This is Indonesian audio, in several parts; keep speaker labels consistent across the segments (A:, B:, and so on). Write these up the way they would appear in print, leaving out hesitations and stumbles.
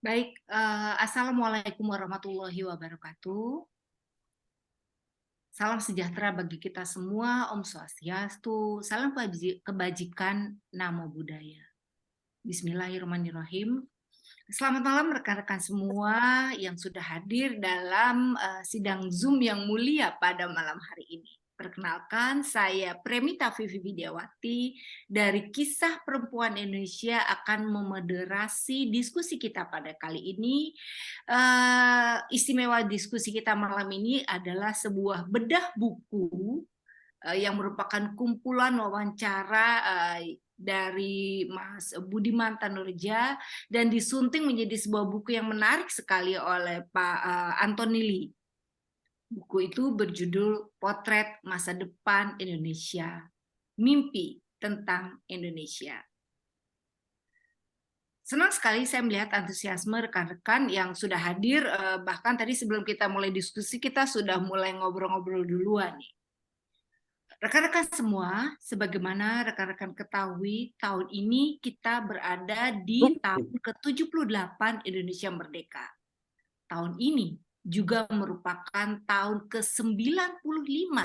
A: Baik, Assalamualaikum warahmatullahi wabarakatuh. Salam sejahtera bagi kita semua, Om Swastiastu, salam kebajikan, Namo Buddhaya. Bismillahirrahmanirrahim. Selamat malam rekan-rekan semua yang sudah hadir dalam sidang Zoom yang mulia pada malam hari ini. Perkenalkan, saya Premita Vivi Widiawati dari Kisah Perempuan Indonesia akan memoderasi diskusi kita pada kali ini. Istimewa diskusi kita malam ini adalah sebuah bedah buku yang merupakan kumpulan wawancara dari Mas Budiman Tanureja dan disunting menjadi sebuah buku yang menarik sekali oleh Pak Antoni Lee. Buku itu berjudul Potret Masa Depan Indonesia, Mimpi tentang Indonesia. Senang sekali saya melihat antusiasme rekan-rekan yang sudah hadir, bahkan tadi sebelum kita mulai diskusi, kita sudah mulai ngobrol-ngobrol duluan nih. Rekan-rekan semua, sebagaimana rekan-rekan ketahui, tahun ini kita berada di tahun ke-78 Indonesia Merdeka. Tahun ini juga merupakan tahun ke-95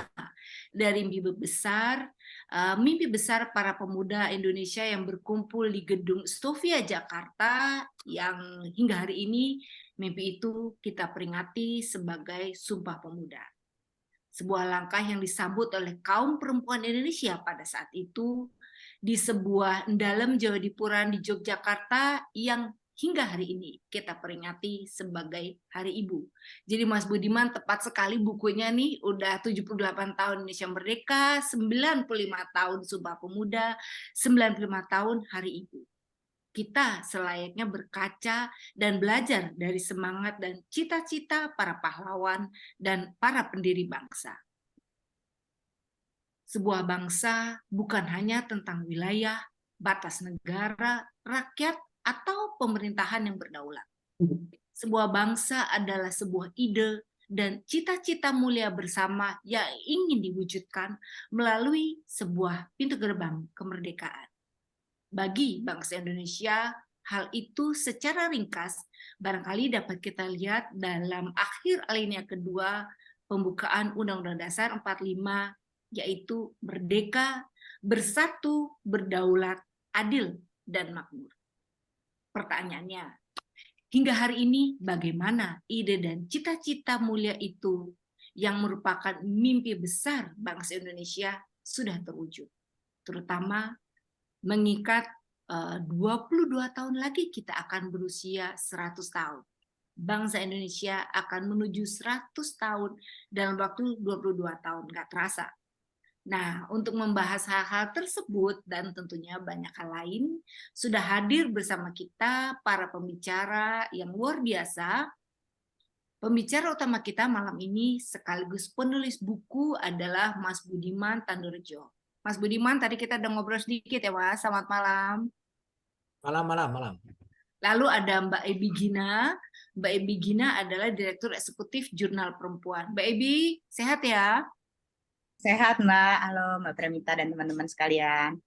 A: dari mimpi besar para pemuda Indonesia yang berkumpul di Gedung Sofia Jakarta, yang hingga hari ini mimpi itu kita peringati sebagai Sumpah Pemuda. Sebuah langkah yang disambut oleh kaum perempuan Indonesia pada saat itu di sebuah dalam Jawa Dipuran di Yogyakarta yang hingga hari ini kita peringati sebagai Hari Ibu. Jadi Mas Budiman tepat sekali bukunya nih, udah 78 tahun Indonesia Merdeka, 95 tahun Sumpah Pemuda, 95 tahun Hari Ibu. Kita selayaknya berkaca dan belajar dari semangat dan cita-cita para pahlawan dan para pendiri bangsa. Sebuah bangsa bukan hanya tentang wilayah, batas negara, rakyat, atau pemerintahan yang berdaulat. Sebuah bangsa adalah sebuah ide dan cita-cita mulia bersama yang ingin diwujudkan melalui sebuah pintu gerbang kemerdekaan. Bagi bangsa Indonesia, hal itu secara ringkas barangkali dapat kita lihat dalam akhir alinea kedua pembukaan Undang-Undang Dasar 45, yaitu merdeka, bersatu, berdaulat, adil, dan makmur. Pertanyaannya, hingga hari ini bagaimana ide dan cita-cita mulia itu yang merupakan mimpi besar bangsa Indonesia sudah terwujud, terutama mengikat 22 tahun lagi kita akan berusia 100 tahun. Bangsa Indonesia akan menuju 100 tahun dalam waktu 22 tahun, nggak terasa. Nah, untuk membahas hal-hal tersebut dan tentunya banyak hal lain, sudah hadir bersama kita para pembicara yang luar biasa. Pembicara utama kita malam ini sekaligus penulis buku adalah Mas Budiman Tanurejo. Mas Budiman, tadi kita udah ngobrol sedikit ya Mas, selamat malam.
B: Malam.
A: Lalu ada Mbak Ebi Gina. Mbak Ebi Gina adalah Direktur Eksekutif Jurnal Perempuan. Mbak Ebi, sehat ya?
C: Sehat, Mbak. Halo, Mbak Premita dan teman-teman sekalian.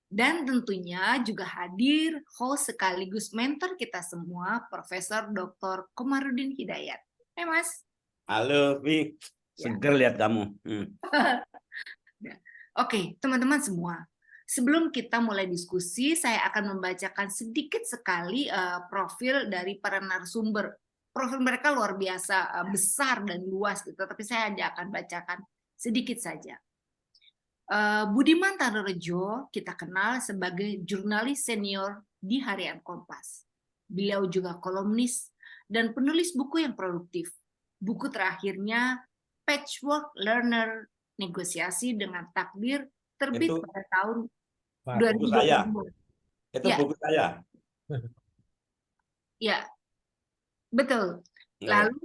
A: Dan tentunya juga hadir host sekaligus mentor kita semua, Profesor Dr. Komarudin Hidayat. Hai, Mas.
B: Halo, Vic. Seger lihat kamu.
A: Oke, teman-teman semua. Sebelum kita mulai diskusi, saya akan membacakan sedikit sekali profil dari para narasumber. Profil mereka luar biasa besar dan luas, gitu. Tapi saya hanya akan bacakan sedikit saja. Budiman Tanurejo kita kenal sebagai jurnalis senior di Harian Kompas. Beliau juga kolumnis dan penulis buku yang produktif. Buku terakhirnya Patchwork Learner, Negosiasi dengan Takdir, terbit pada tahun 2022.
B: Itu buku saya.
A: Ya, betul. Lalu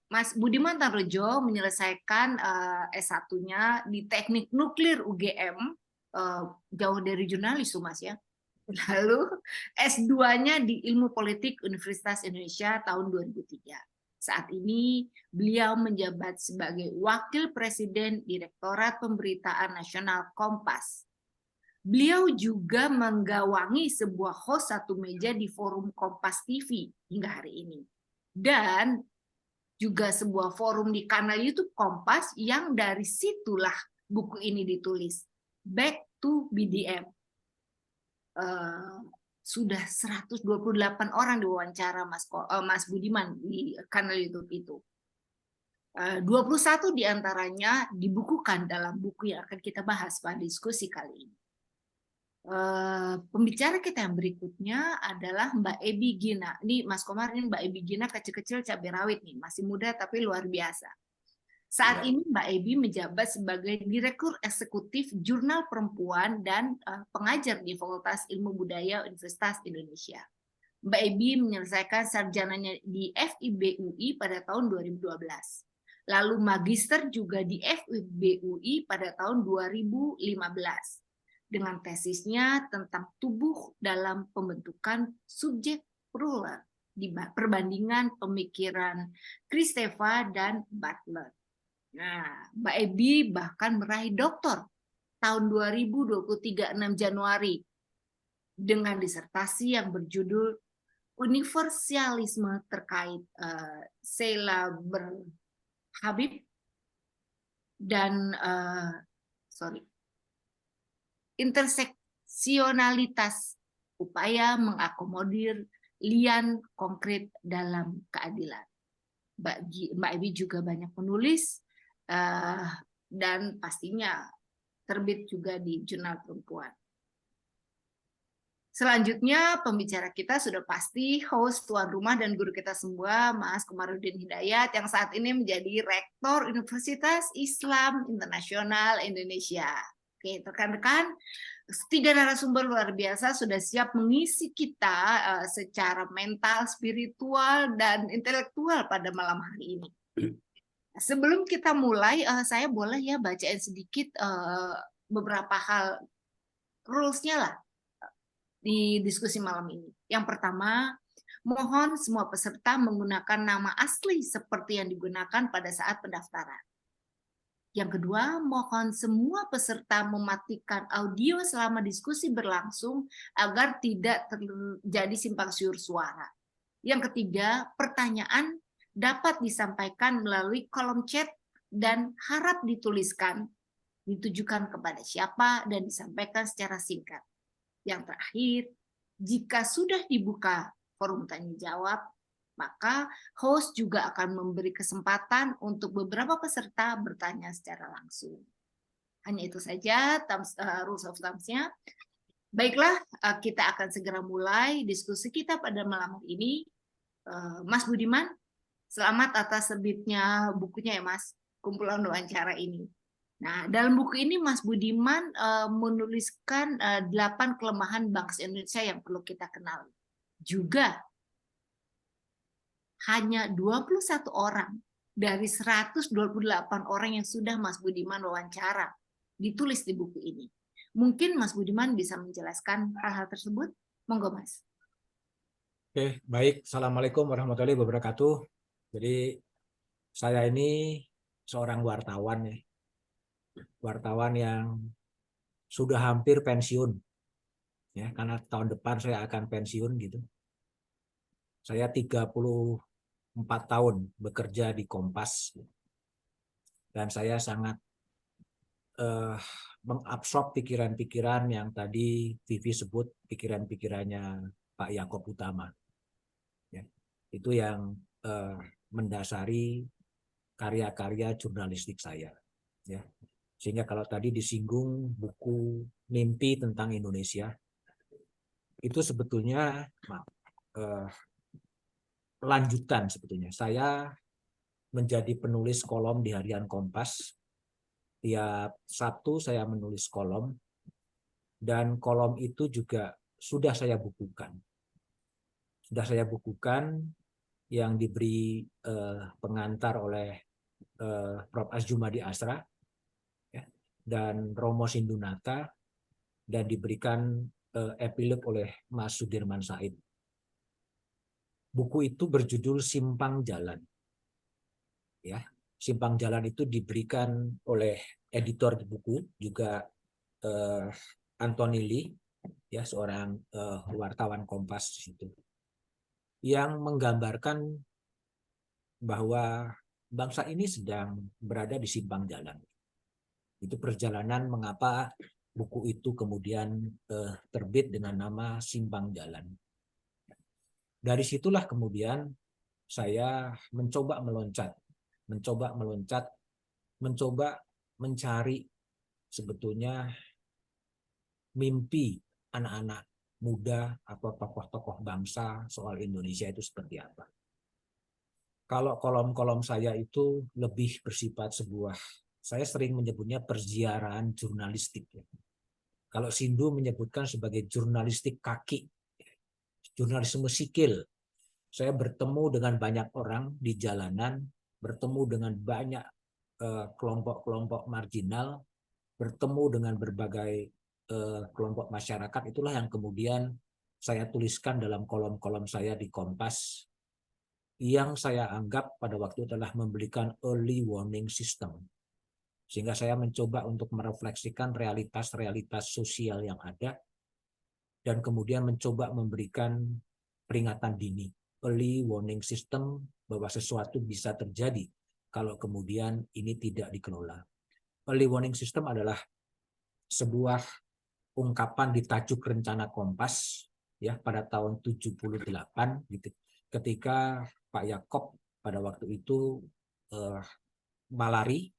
A: Mas Budiman Tanurejo menyelesaikan S1-nya di Teknik Nuklir UGM, jauh dari jurnalis tuh Mas ya. Lalu S2-nya di Ilmu Politik Universitas Indonesia tahun 2003. Saat ini beliau menjabat sebagai Wakil Presiden Direktorat Pemberitaan Nasional Kompas. Beliau juga menggawangi sebuah host satu meja di forum Kompas TV hingga hari ini. Dan juga sebuah forum di kanal YouTube Kompas yang dari situlah buku ini ditulis. Back to BDM. Sudah 128 orang diwawancara Mas Budiman di kanal YouTube itu. 21 diantaranya dibukukan dalam buku yang akan kita bahas pada diskusi kali ini. Pembicara kita yang berikutnya adalah Mbak Ebi Gina. Ini Mas Komar, ini Mbak Ebi Gina kecil-kecil cabai rawit nih, masih muda tapi luar biasa. Saat ini Mbak Ebi menjabat sebagai Direktur Eksekutif Jurnal Perempuan dan pengajar di Fakultas Ilmu Budaya Universitas Indonesia. Mbak Ebi menyelesaikan sarjananya di FIB UI pada tahun 2012. Lalu magister juga di FIB UI pada tahun 2015. Dengan tesisnya tentang tubuh dalam pembentukan subjek ruler di perbandingan pemikiran Kristeva dan Butler. Nah, Mbak Ebi bahkan meraih doktor tahun 2023 6 Januari dengan disertasi yang berjudul Universalisme terkait Sheila Habib dan interseksionalitas upaya mengakomodir lian konkret dalam keadilan. Mbak Ebi juga banyak menulis dan pastinya terbit juga di Jurnal Perempuan. Selanjutnya pembicara kita sudah pasti host tuan rumah dan guru kita semua, Mas Komarudin Hidayat, yang saat ini menjadi Rektor Universitas Islam Internasional Indonesia. Oke, rekan-rekan, 3 narasumber luar biasa sudah siap mengisi kita secara mental, spiritual, dan intelektual pada malam hari ini. Sebelum kita mulai, saya boleh ya bacain sedikit beberapa hal rules-nya lah di diskusi malam ini. Yang pertama, mohon semua peserta menggunakan nama asli seperti yang digunakan pada saat pendaftaran. Yang kedua, mohon semua peserta mematikan audio selama diskusi berlangsung agar tidak terjadi simpang siur suara. Yang ketiga, pertanyaan dapat disampaikan melalui kolom chat dan harap ditujukan kepada siapa dan disampaikan secara singkat. Yang terakhir, jika sudah dibuka forum tanya jawab, maka host juga akan memberi kesempatan untuk beberapa peserta bertanya secara langsung. Hanya itu saja rules of thumbs-nya. Baiklah, kita akan segera mulai diskusi kita pada malam ini. Mas Budiman, selamat atas terbitnya bukunya ya Mas, kumpulan wawancara ini. Nah, dalam buku ini Mas Budiman menuliskan 8 kelemahan bangsa Indonesia yang perlu kita kenal. Juga hanya 21 orang dari 128 orang yang sudah Mas Budiman wawancara ditulis di buku ini. Mungkin Mas Budiman bisa menjelaskan hal-hal tersebut? Monggo Mas.
D: Oke, baik. Assalamualaikum warahmatullahi wabarakatuh. Jadi saya ini seorang wartawan ya. Wartawan yang sudah hampir pensiun. Ya, karena tahun depan saya akan pensiun gitu. Saya 34 tahun bekerja di Kompas. Dan saya sangat mengabsorb pikiran-pikiran yang tadi Vivi sebut, pikiran-pikirannya Pak Yaakob Utama. Ya, itu yang mendasari karya-karya jurnalistik saya. Ya. Sehingga kalau tadi disinggung buku Mimpi tentang Indonesia, itu sebetulnya lanjutan sebetulnya. Saya menjadi penulis kolom di harian Kompas. Tiap Sabtu saya menulis kolom, dan kolom itu juga sudah saya bukukan. Sudah saya bukukan yang diberi pengantar oleh Prof. Asjumadi Asra ya, dan Romo Sindunata, dan diberikan epilog oleh Mas Sudirman Said. Buku itu berjudul Simpang Jalan. Ya, Simpang Jalan itu diberikan oleh editor di buku, juga Anthony Lee, ya seorang wartawan Kompas di situ, yang menggambarkan bahwa bangsa ini sedang berada di simpang jalan. Itu perjalanan mengapa buku itu kemudian terbit dengan nama Simpang Jalan. Dari situlah kemudian saya mencoba meloncat, mencoba mencari sebetulnya mimpi anak-anak muda atau tokoh-tokoh bangsa soal Indonesia itu seperti apa. Kalau kolom-kolom saya itu lebih bersifat sebuah, saya sering menyebutnya perziarahan jurnalistik. Kalau Sindu menyebutkan sebagai jurnalistik kaki, jurnalisme sikil. Saya bertemu dengan banyak orang di jalanan, bertemu dengan banyak kelompok-kelompok marginal, bertemu dengan berbagai kelompok masyarakat. Itulah yang kemudian saya tuliskan dalam kolom-kolom saya di Kompas, yang saya anggap pada waktu itu adalah memberikan early warning system. Sehingga saya mencoba untuk merefleksikan realitas-realitas sosial yang ada, dan kemudian mencoba memberikan peringatan dini, early warning system, bahwa sesuatu bisa terjadi kalau kemudian ini tidak dikelola. Early warning system adalah sebuah ungkapan di tajuk rencana Kompas ya pada tahun 78 gitu, ketika Pak Yakob pada waktu itu malari,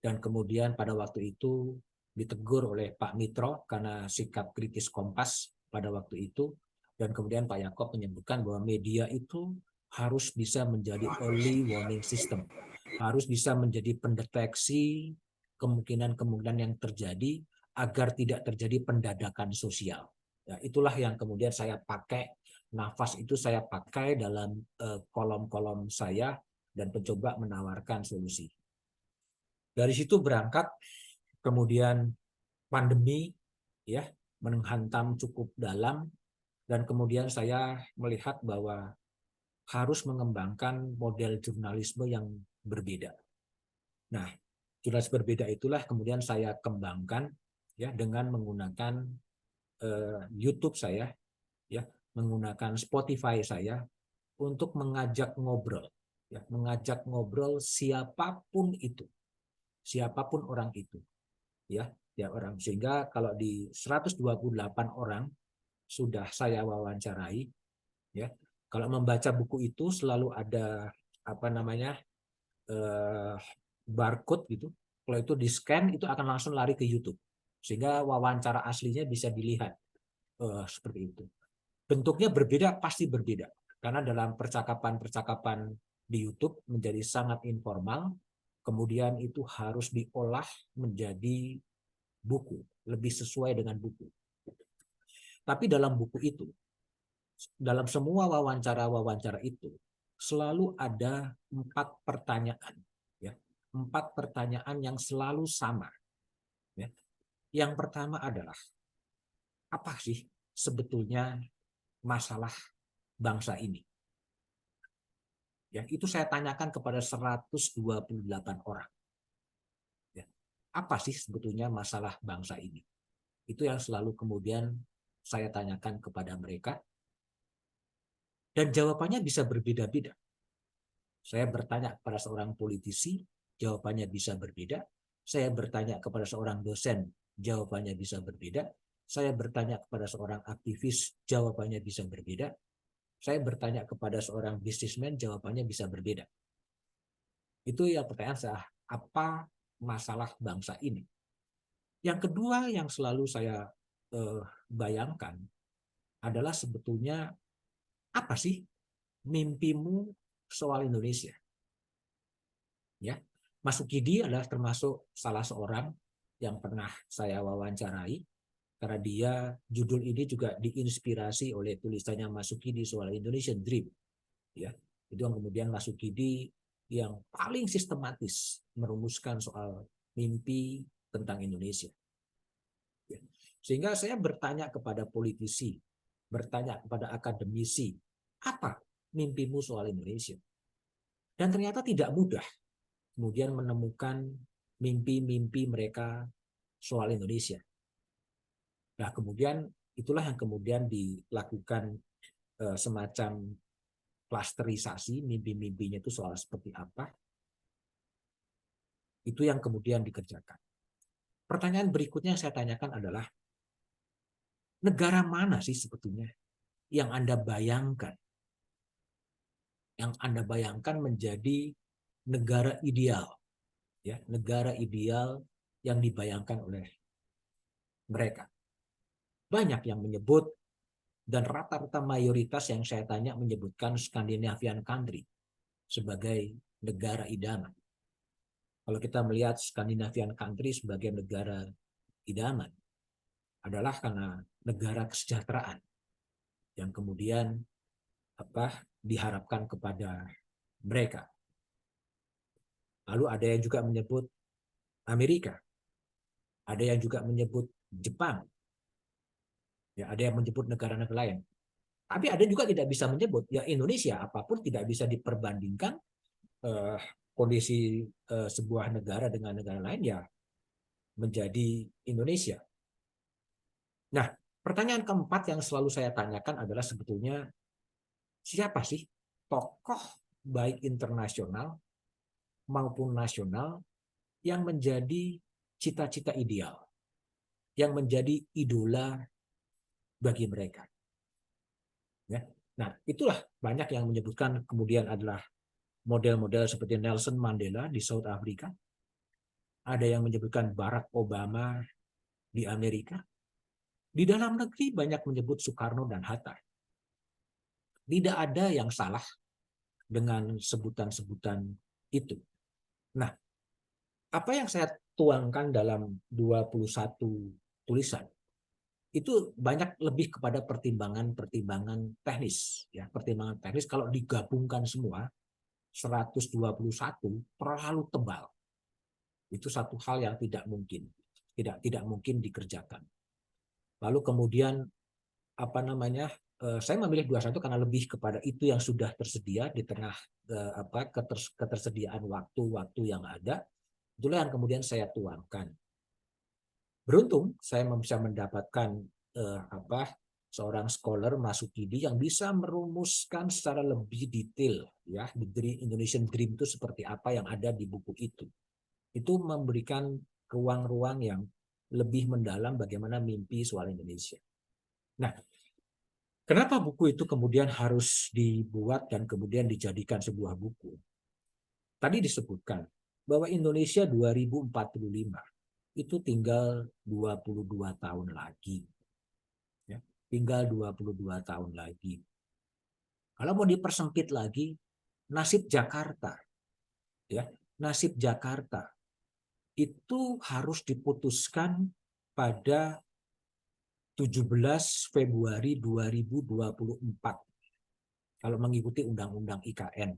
D: dan kemudian pada waktu itu ditegur oleh Pak Mitro karena sikap kritis Kompas pada waktu itu, dan kemudian Pak Yakob menyebutkan bahwa media itu harus bisa menjadi early warning system, harus bisa menjadi pendeteksi kemungkinan-kemungkinan yang terjadi agar tidak terjadi pendadakan sosial. Ya, itulah yang kemudian saya pakai, nafas itu saya pakai dalam kolom-kolom saya dan mencoba menawarkan solusi. Dari situ berangkat, kemudian pandemi ya menghantam cukup dalam, dan kemudian saya melihat bahwa harus mengembangkan model jurnalisme yang berbeda. Nah, jurnalisme berbeda itulah kemudian saya kembangkan ya dengan menggunakan YouTube saya, ya, menggunakan Spotify saya untuk mengajak ngobrol, ya, mengajak ngobrol siapapun itu, siapapun orang itu, ya orang. Sehingga kalau di 128 orang sudah saya wawancarai, ya. Kalau membaca buku itu selalu ada apa namanya barcode gitu. Kalau itu di scan itu akan langsung lari ke YouTube, sehingga wawancara aslinya bisa dilihat seperti itu. Bentuknya berbeda, pasti berbeda, karena dalam percakapan-percakapan di YouTube menjadi sangat informal, kemudian itu harus diolah menjadi buku, lebih sesuai dengan buku. Tapi dalam buku itu, dalam semua wawancara-wawancara itu, selalu ada 4 pertanyaan, ya, 4 pertanyaan yang selalu sama. Ya. Yang pertama adalah, apa sih sebetulnya masalah bangsa ini? Ya, itu saya tanyakan kepada 128 orang. Ya, apa sih sebetulnya masalah bangsa ini? Itu yang selalu kemudian saya tanyakan kepada mereka. Dan jawabannya bisa berbeda-beda. Saya bertanya kepada seorang politisi, jawabannya bisa berbeda. Saya bertanya kepada seorang dosen, jawabannya bisa berbeda. Saya bertanya kepada seorang aktivis, jawabannya bisa berbeda. Saya bertanya kepada seorang bisnismen, jawabannya bisa berbeda. Itu yang pertanyaan saya, apa masalah bangsa ini? Yang kedua yang selalu saya bayangkan adalah sebetulnya, apa sih mimpimu soal Indonesia? Ya, Mas Ukidi adalah termasuk salah seorang yang pernah saya wawancarai, karena dia, judul ini juga diinspirasi oleh tulisannya Mas Ukidi soal Indonesian Dream. Ya, itu yang kemudian Mas Ukidi yang paling sistematis merumuskan soal mimpi tentang Indonesia. Ya. Sehingga saya bertanya kepada politisi, bertanya kepada akademisi, apa mimpimu soal Indonesia? Dan ternyata tidak mudah kemudian menemukan mimpi-mimpi mereka soal Indonesia. Nah, kemudian itulah yang kemudian dilakukan semacam klasterisasi, mimpi-mimpinya itu soal seperti apa, itu yang kemudian dikerjakan. Pertanyaan berikutnya yang saya tanyakan adalah, negara mana sih sebetulnya yang Anda bayangkan? Yang Anda bayangkan menjadi negara ideal, ya, negara ideal yang dibayangkan oleh mereka. Banyak yang menyebut, dan rata-rata mayoritas yang saya tanya menyebutkan Scandinavian country sebagai negara idaman. Kalau kita melihat Scandinavian country sebagai negara idaman, adalah karena negara kesejahteraan yang kemudian diharapkan kepada mereka. Lalu ada yang juga menyebut Amerika, ada yang juga menyebut Jepang, ya, ada yang menyebut negara-negara lain. Tapi ada juga tidak bisa menyebut, ya Indonesia, apapun tidak bisa diperbandingkan kondisi sebuah negara dengan negara lain, ya menjadi Indonesia. Nah, pertanyaan keempat yang selalu saya tanyakan adalah sebetulnya siapa sih tokoh baik internasional maupun nasional yang menjadi cita-cita ideal, yang menjadi idola bagi mereka. Ya. Nah, itulah banyak yang menyebutkan kemudian adalah model-model seperti Nelson Mandela di South Africa, ada yang menyebutkan Barack Obama di Amerika. Di dalam negeri banyak menyebut Soekarno dan Hatta. Tidak ada yang salah dengan sebutan-sebutan itu. Nah, apa yang saya tuangkan dalam 21 tulisan itu banyak lebih kepada pertimbangan-pertimbangan teknis, ya, pertimbangan teknis. Kalau digabungkan semua 121 terlalu tebal. Itu satu hal yang tidak mungkin dikerjakan. Lalu kemudian saya memilih 21 karena lebih kepada itu yang sudah tersedia di tengah ketersediaan waktu yang ada. Itulah yang kemudian saya tuangkan. Beruntung saya bisa mendapatkan seorang scholar Masukidi yang bisa merumuskan secara lebih detail, ya, Indonesian Dream itu seperti apa yang ada di buku itu. Itu memberikan ruang-ruang yang lebih mendalam bagaimana mimpi soal Indonesia. Nah, kenapa buku itu kemudian harus dibuat dan kemudian dijadikan sebuah buku? Tadi disebutkan bahwa Indonesia 2045 itu tinggal 22 tahun lagi. Ya, tinggal 22 tahun lagi. Kalau mau dipersempit lagi, nasib Jakarta, ya, nasib Jakarta itu harus diputuskan pada 17 Februari 2024 kalau mengikuti Undang-Undang IKN.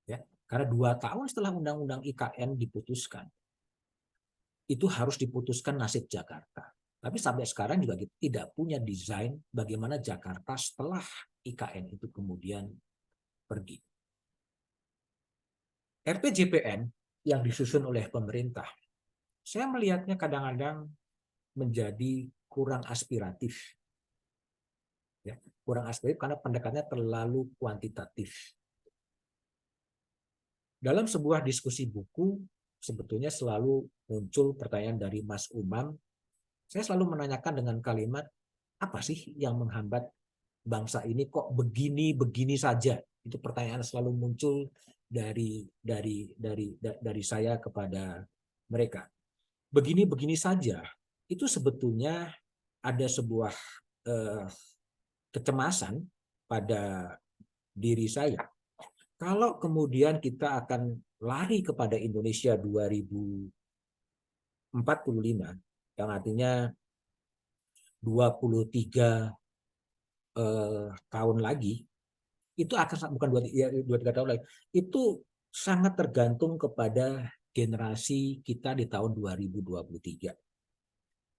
D: Ya, karena 2 tahun setelah Undang-Undang IKN diputuskan, itu harus diputuskan nasib Jakarta. Tapi sampai sekarang juga kita tidak punya desain bagaimana Jakarta setelah IKN itu kemudian pergi. RPJPN yang disusun oleh pemerintah, saya melihatnya kadang-kadang menjadi kurang aspiratif. Ya, kurang aspiratif karena pendekatannya terlalu kuantitatif. Dalam sebuah diskusi buku, sebetulnya selalu muncul pertanyaan dari Mas Umam. Saya selalu menanyakan dengan kalimat, apa sih yang menghambat bangsa ini kok begini saja? Itu pertanyaan selalu muncul dari saya kepada mereka. Begini saja, itu sebetulnya ada sebuah kecemasan pada diri saya. Kalau kemudian kita akan lari kepada Indonesia 2045, yang artinya 23 tahun lagi, itu akan bukan 23 tahun lagi, itu sangat tergantung kepada generasi kita di tahun 2023.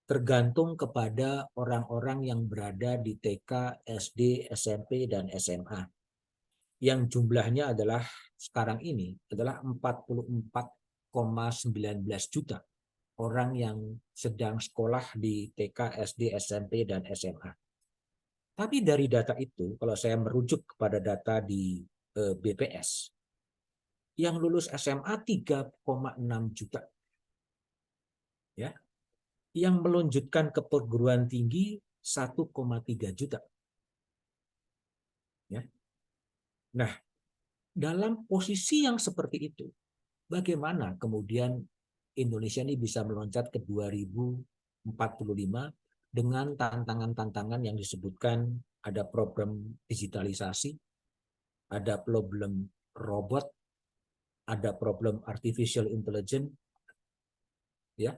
D: Tergantung kepada orang-orang yang berada di TK, SD, SMP, dan SMA. Yang jumlahnya adalah sekarang ini adalah 44,19 juta. orang yang sedang sekolah di TK, SD, SMP, dan SMA. Tapi dari data itu, kalau saya merujuk kepada data di BPS, yang lulus SMA 3,6 juta. Ya. Yang melanjutkan ke perguruan tinggi 1,3 juta. Ya. Nah, dalam posisi yang seperti itu, bagaimana kemudian Indonesia ini bisa meloncat ke 2045 dengan tantangan-tantangan yang disebutkan, ada problem digitalisasi, ada problem robot, ada problem artificial intelligence, ya,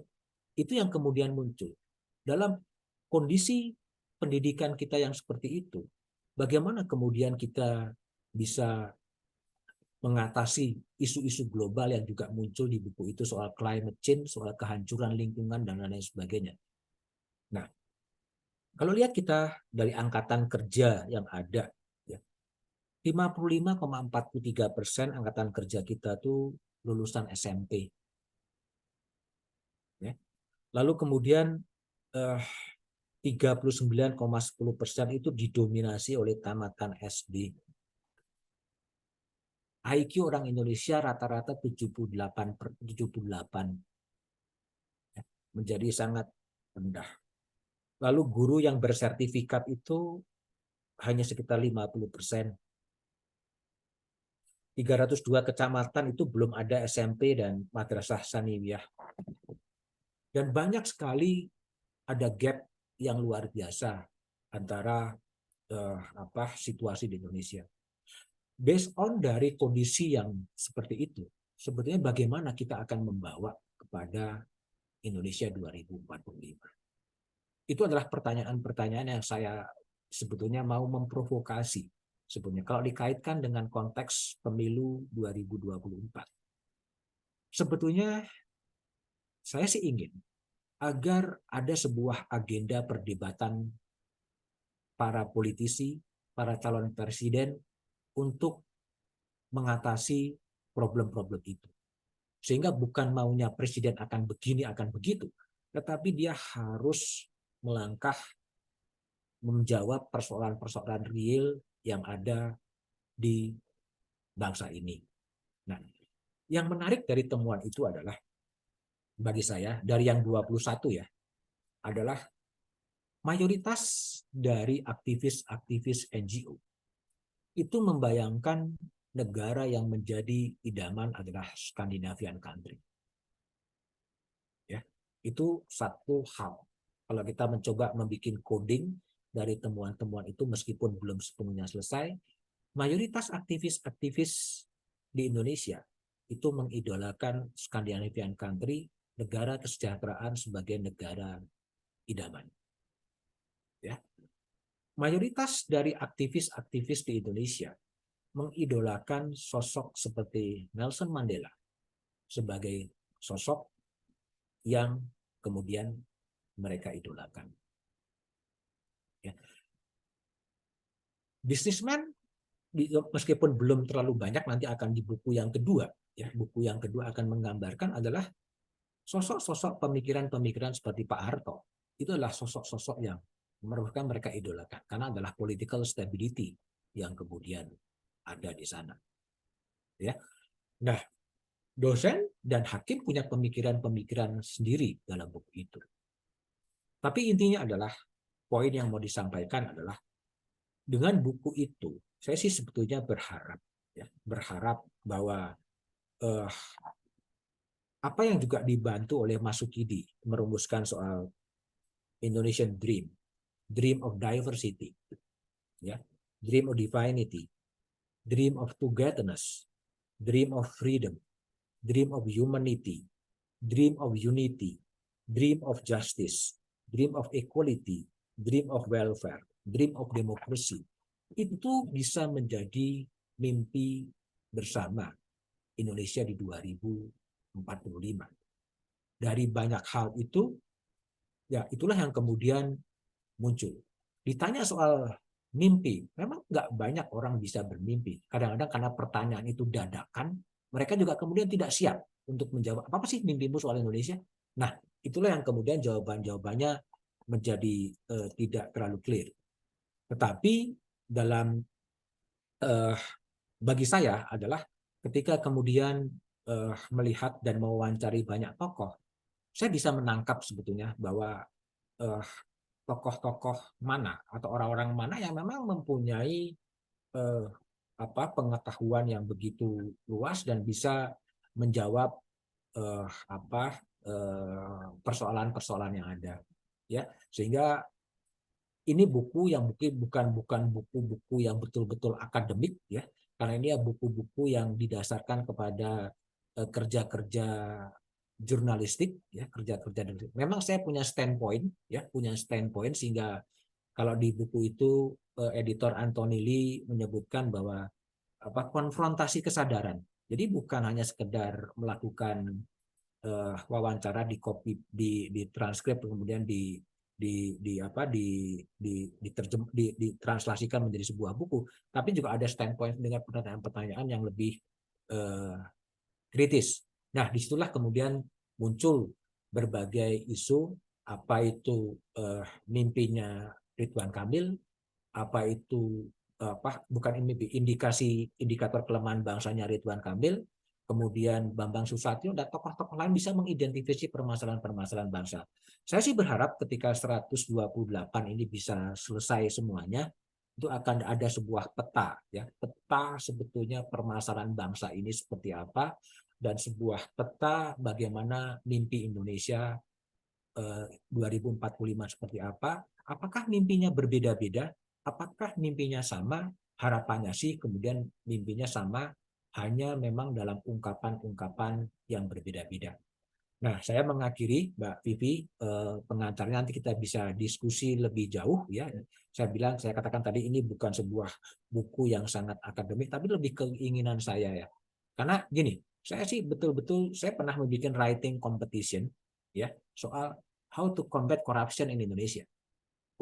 D: itu yang kemudian muncul. Dalam kondisi pendidikan kita yang seperti itu, bagaimana kemudian kita bisa mengatasi isu-isu global yang juga muncul di buku itu soal climate change, soal kehancuran lingkungan, dan lain sebagainya. Nah, kalau lihat kita dari angkatan kerja yang ada, ya, 55,43% angkatan kerja kita tuh lulusan SMP. Ya. Lalu kemudian 39,10% itu didominasi oleh tamatan SD. IQ orang Indonesia rata-rata 78, menjadi sangat rendah. Lalu guru yang bersertifikat itu hanya sekitar 50%. 302 kecamatan itu belum ada SMP dan madrasah sanawiyah. Dan banyak sekali ada gap yang luar biasa antara situasi di Indonesia. Based on dari kondisi yang seperti itu, sebetulnya bagaimana kita akan membawa kepada Indonesia 2045? Itu adalah pertanyaan-pertanyaan yang saya sebetulnya mau memprovokasi. Sebetulnya kalau dikaitkan dengan konteks pemilu 2024. Sebetulnya saya sih ingin agar ada sebuah agenda perdebatan para politisi, para calon presiden untuk mengatasi problem-problem itu. Sehingga bukan maunya presiden akan begini, akan begitu, tetapi dia harus melangkah menjawab persoalan-persoalan real yang ada di bangsa ini. Nah, yang menarik dari temuan itu adalah, bagi saya, dari yang 21 ya, adalah mayoritas dari aktivis-aktivis NGO itu membayangkan negara yang menjadi idaman adalah Scandinavian country. Ya, itu satu hal. Kalau kita mencoba membuat coding dari temuan-temuan itu, meskipun belum sepenuhnya selesai, mayoritas aktivis-aktivis di Indonesia itu mengidolakan Scandinavian country, negara kesejahteraan sebagai negara idaman. Ya. Mayoritas dari aktivis-aktivis di Indonesia mengidolakan sosok seperti Nelson Mandela sebagai sosok yang kemudian mereka idolakan. Ya. Businessman, meskipun belum terlalu banyak, nanti akan di buku yang kedua. Ya, buku yang kedua akan menggambarkan adalah sosok-sosok pemikiran-pemikiran seperti Pak Harto. Itu adalah sosok-sosok yang merupakan mereka idolakan karena adalah political stability yang kemudian ada di sana. Ya. Nah, dosen dan hakim punya pemikiran-pemikiran sendiri dalam buku itu. Tapi intinya adalah, poin yang mau disampaikan adalah, dengan buku itu saya sih sebetulnya berharap bahwa apa yang juga dibantu oleh Mas Sukidi merumuskan soal Indonesian Dream of diversity, ya, dream of divinity, dream of togetherness, dream of freedom, dream of humanity, dream of unity, dream of justice, dream of equality, dream of welfare, dream of democracy. Itu bisa menjadi mimpi bersama Indonesia di 2045. Dari banyak hal itu, ya itulah yang kemudian muncul. Ditanya soal mimpi, memang nggak banyak orang bisa bermimpi. Kadang-kadang karena pertanyaan itu dadakan, mereka juga kemudian tidak siap untuk menjawab, apa sih mimpimu soal Indonesia? Nah, itulah yang kemudian jawabannya menjadi tidak terlalu clear. Tetapi dalam bagi saya adalah ketika kemudian melihat dan mewawancari banyak tokoh, saya bisa menangkap sebetulnya bahwa tokoh-tokoh mana atau orang-orang mana yang memang mempunyai pengetahuan yang begitu luas dan bisa menjawab persoalan-persoalan yang ada, ya, sehingga ini buku yang mungkin bukan buku-buku yang betul-betul akademik, ya, karena ini ya buku-buku yang didasarkan kepada kerja-kerja jurnalistik, ya, kerja-kerja. Memang saya punya standpoint, ya, sehingga kalau di buku itu editor Anthony Lee menyebutkan bahwa konfrontasi kesadaran. Jadi bukan hanya sekedar melakukan wawancara di copy, di transkrip, kemudian ditranslasikan menjadi sebuah buku, tapi juga ada standpoint dengan pertanyaan-pertanyaan yang lebih kritis. Nah, disitulah kemudian muncul berbagai isu, apa itu mimpinya Ridwan Kamil, apa itu bukan mimpi, indikator kelemahan bangsanya Ridwan Kamil, kemudian Bambang Susatyo dan tokoh-tokoh lain bisa mengidentifikasi permasalahan-permasalahan bangsa. Saya sih berharap ketika 128 ini bisa selesai semuanya, itu akan ada sebuah peta, ya, peta sebetulnya permasalahan bangsa ini seperti apa, dan sebuah peta bagaimana mimpi Indonesia 2045 seperti apa. Apakah mimpinya berbeda-beda? Apakah mimpinya sama? Harapannya sih kemudian mimpinya sama, hanya memang dalam ungkapan-ungkapan yang berbeda-beda. Nah, saya mengakhiri, Mbak Vivi, pengantarnya, nanti kita bisa diskusi lebih jauh, ya. Saya katakan tadi ini bukan sebuah buku yang sangat akademik, tapi lebih keinginan saya, ya. Karena gini, saya sih betul-betul saya pernah membuat writing competition, ya, soal how to combat corruption in Indonesia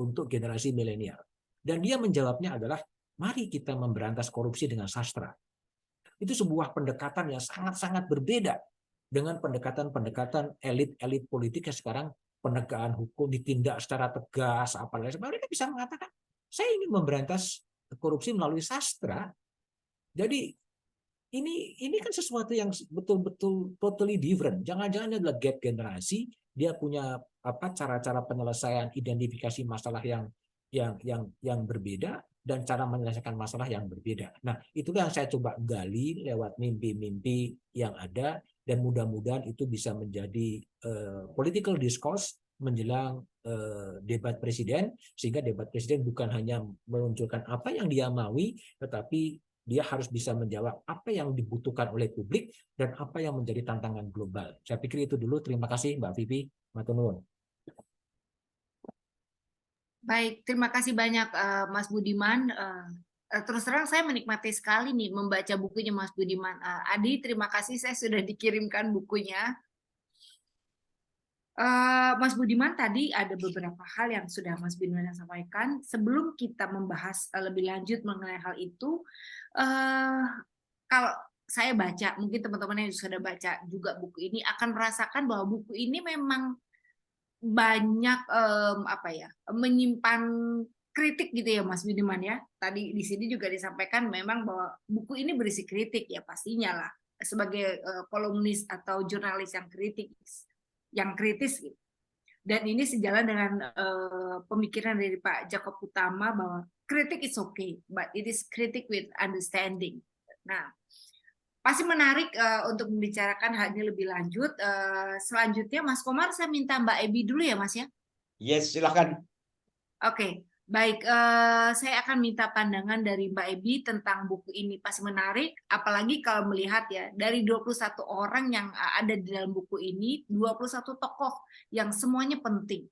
D: untuk generasi milenial. Dan dia menjawabnya adalah, mari kita memberantas korupsi dengan sastra. Itu sebuah pendekatan yang sangat-sangat berbeda dengan pendekatan-pendekatan elit-elit politik yang sekarang penegakan hukum ditindak secara tegas, apalagi mereka bisa mengatakan, saya ingin memberantas korupsi melalui sastra. Jadi ini kan sesuatu yang betul-betul totally different. Jangan-jangan adalah gap generasi, dia punya cara-cara penyelesaian identifikasi masalah yang berbeda dan cara menyelesaikan masalah yang berbeda. Nah, itulah yang saya coba gali lewat mimpi-mimpi yang ada, dan mudah-mudahan itu bisa menjadi political discourse menjelang debat presiden, sehingga debat presiden bukan hanya menunjukkan apa yang dia maui, tetapi dia harus bisa menjawab apa yang dibutuhkan oleh publik dan apa yang menjadi tantangan global. Saya pikir itu dulu. Terima kasih Mbak Vivi. Matur nuwun.
A: Baik, terima kasih banyak Mas Budiman. Terus terang saya menikmati sekali nih membaca bukunya Mas Budiman. Adi, terima kasih, saya sudah dikirimkan bukunya. Mas Budiman, tadi ada beberapa hal yang sudah Mas Budiman sampaikan. Sebelum kita membahas lebih lanjut mengenai hal itu, kalau saya baca, mungkin teman-teman yang sudah baca juga buku ini akan merasakan bahwa buku ini memang banyak menyimpan kritik gitu ya Mas Budiman ya. Tadi di sini juga disampaikan memang bahwa buku ini berisi kritik, ya pastinya lah sebagai kolumnis atau jurnalis yang kritis gitu. Dan ini sejalan dengan pemikiran dari Pak Jacob Utama bahwa kritik is okay, but it is critic with understanding. Nah, pasti menarik untuk membicarakan hal ini lebih lanjut. Selanjutnya, Mas Komar, saya minta Mbak Ebi dulu ya, Mas ya?
B: Yes, silakan.
A: Oke, baik. Saya akan minta pandangan dari Mbak Ebi tentang buku ini. Pasti menarik, apalagi kalau melihat ya, dari 21 orang yang ada di dalam buku ini, 21 tokoh yang semuanya penting.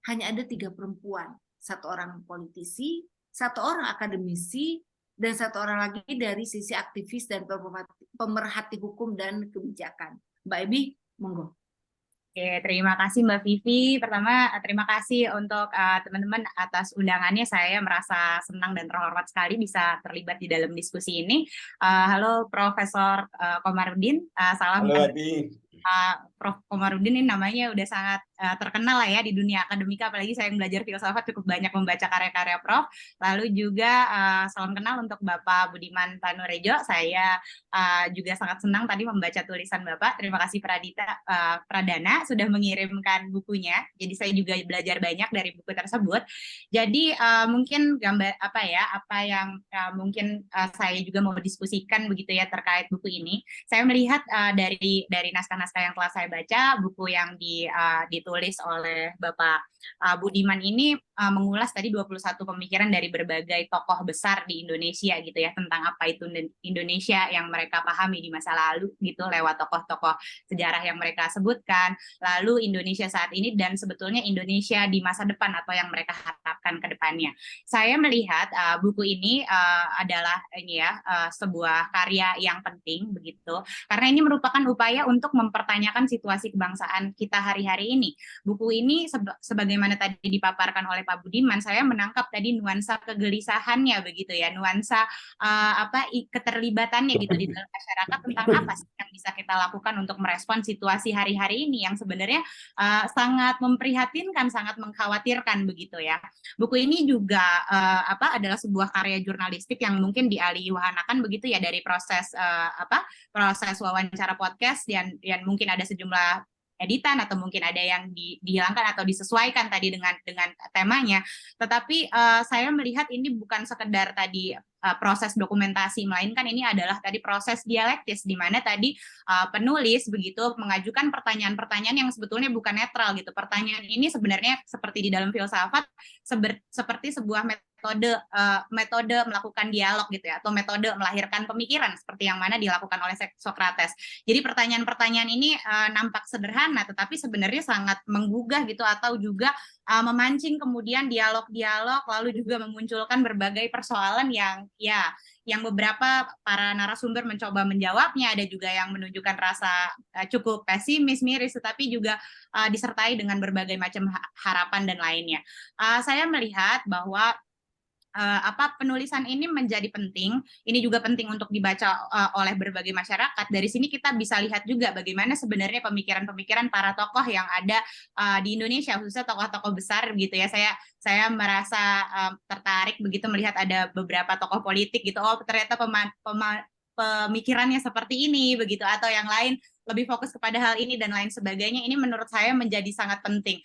A: Hanya ada 3 perempuan. 1 orang politisi, 1 orang akademisi, dan 1 orang lagi dari sisi aktivis dan pemerhati hukum dan kebijakan. Mbak Ebi, monggo.
C: Oke, terima kasih Mbak Vivi. Pertama, terima kasih untuk teman-teman atas undangannya. Saya merasa senang dan terhormat sekali bisa terlibat di dalam diskusi ini. Halo Profesor Komarudin, salam.
B: Halo Adi.
C: Prof. Komarudin ini namanya udah sangat terkenal lah ya di dunia akademika, apalagi saya yang belajar filsafat cukup banyak membaca karya-karya Prof. Lalu juga salam kenal untuk Bapak Budiman Tanurejo. Saya juga sangat senang tadi membaca tulisan Bapak. Terima kasih Pradana sudah mengirimkan bukunya. Jadi saya juga belajar banyak dari buku tersebut. Jadi mungkin gambar apa yang mungkin saya juga mau diskusikan begitu ya terkait buku ini. Saya melihat dari naskah-naskah yang telah saya baca, buku yang ditulis oleh Bapak Budiman ini mengulas tadi 21 pemikiran dari berbagai tokoh besar di Indonesia gitu ya, tentang apa itu Indonesia yang mereka pahami di masa lalu gitu lewat tokoh-tokoh sejarah yang mereka sebutkan, lalu Indonesia saat ini dan sebetulnya Indonesia di masa depan atau yang mereka harapkan ke depannya. Saya melihat buku ini adalah sebuah karya yang penting begitu, karena ini merupakan upaya untuk mempertanyakan situasi kebangsaan kita hari-hari ini. Buku ini sebagaimana tadi dipaparkan oleh Pak Budiman, saya menangkap tadi nuansa kegelisahannya begitu ya, nuansa keterlibatannya gitu di dalam masyarakat tentang apa sih yang bisa kita lakukan untuk merespon situasi hari-hari ini yang sebenarnya sangat memprihatinkan, sangat mengkhawatirkan begitu ya. Buku ini juga adalah sebuah karya jurnalistik yang mungkin dialihwahanakan begitu ya dari proses proses wawancara podcast dan mungkin ada sejumlah editan atau mungkin ada yang dihilangkan atau disesuaikan tadi dengan temanya. Tetapi saya melihat ini bukan sekedar tadi proses dokumentasi, melainkan ini adalah tadi proses dialektis di mana tadi penulis begitu mengajukan pertanyaan-pertanyaan yang sebetulnya bukan netral gitu. Pertanyaan ini sebenarnya seperti di dalam filsafat seperti sebuah metode melakukan dialog gitu ya, atau metode melahirkan pemikiran seperti yang mana dilakukan oleh Socrates. Jadi pertanyaan-pertanyaan ini nampak sederhana tetapi sebenarnya sangat menggugah gitu, atau juga memancing kemudian dialog-dialog, lalu juga memunculkan berbagai persoalan yang beberapa para narasumber mencoba menjawabnya, ada juga yang menunjukkan rasa cukup pesimis, miris, tetapi juga disertai dengan berbagai macam harapan dan lainnya. Saya melihat bahwa penulisan ini menjadi penting. Ini juga penting untuk dibaca oleh berbagai masyarakat. Dari sini kita bisa lihat juga bagaimana sebenarnya pemikiran-pemikiran para tokoh yang ada di Indonesia, khususnya tokoh-tokoh besar gitu ya. Saya merasa tertarik begitu melihat ada beberapa tokoh politik gitu. Oh, ternyata pemikirannya seperti ini begitu, atau yang lain lebih fokus kepada hal ini dan lain sebagainya. Ini menurut saya menjadi sangat penting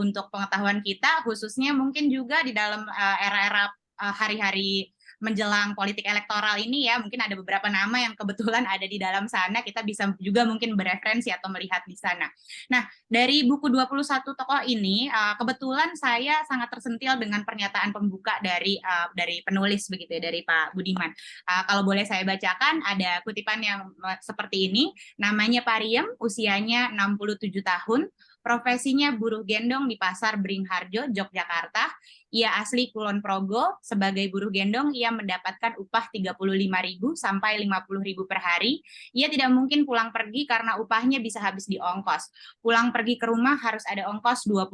C: untuk pengetahuan kita, khususnya mungkin juga di dalam era-era hari-hari menjelang politik elektoral ini ya. Mungkin ada beberapa nama yang kebetulan ada di dalam sana, kita bisa juga mungkin bereferensi atau melihat di sana. Nah, dari buku 21 tokoh ini kebetulan saya sangat tersentil dengan pernyataan pembuka dari penulis begitu ya, dari Pak Budiman. Kalau boleh saya bacakan, ada kutipan yang seperti ini. Namanya Pariem, usianya 67 tahun, profesinya buruh gendong di Pasar Beringharjo, Yogyakarta. Ia asli Kulon Progo. Sebagai buruh gendong, ia mendapatkan upah 35.000 sampai 50.000 per hari. Ia tidak mungkin pulang pergi karena upahnya bisa habis di ongkos. Pulang pergi ke rumah harus ada ongkos 20.000.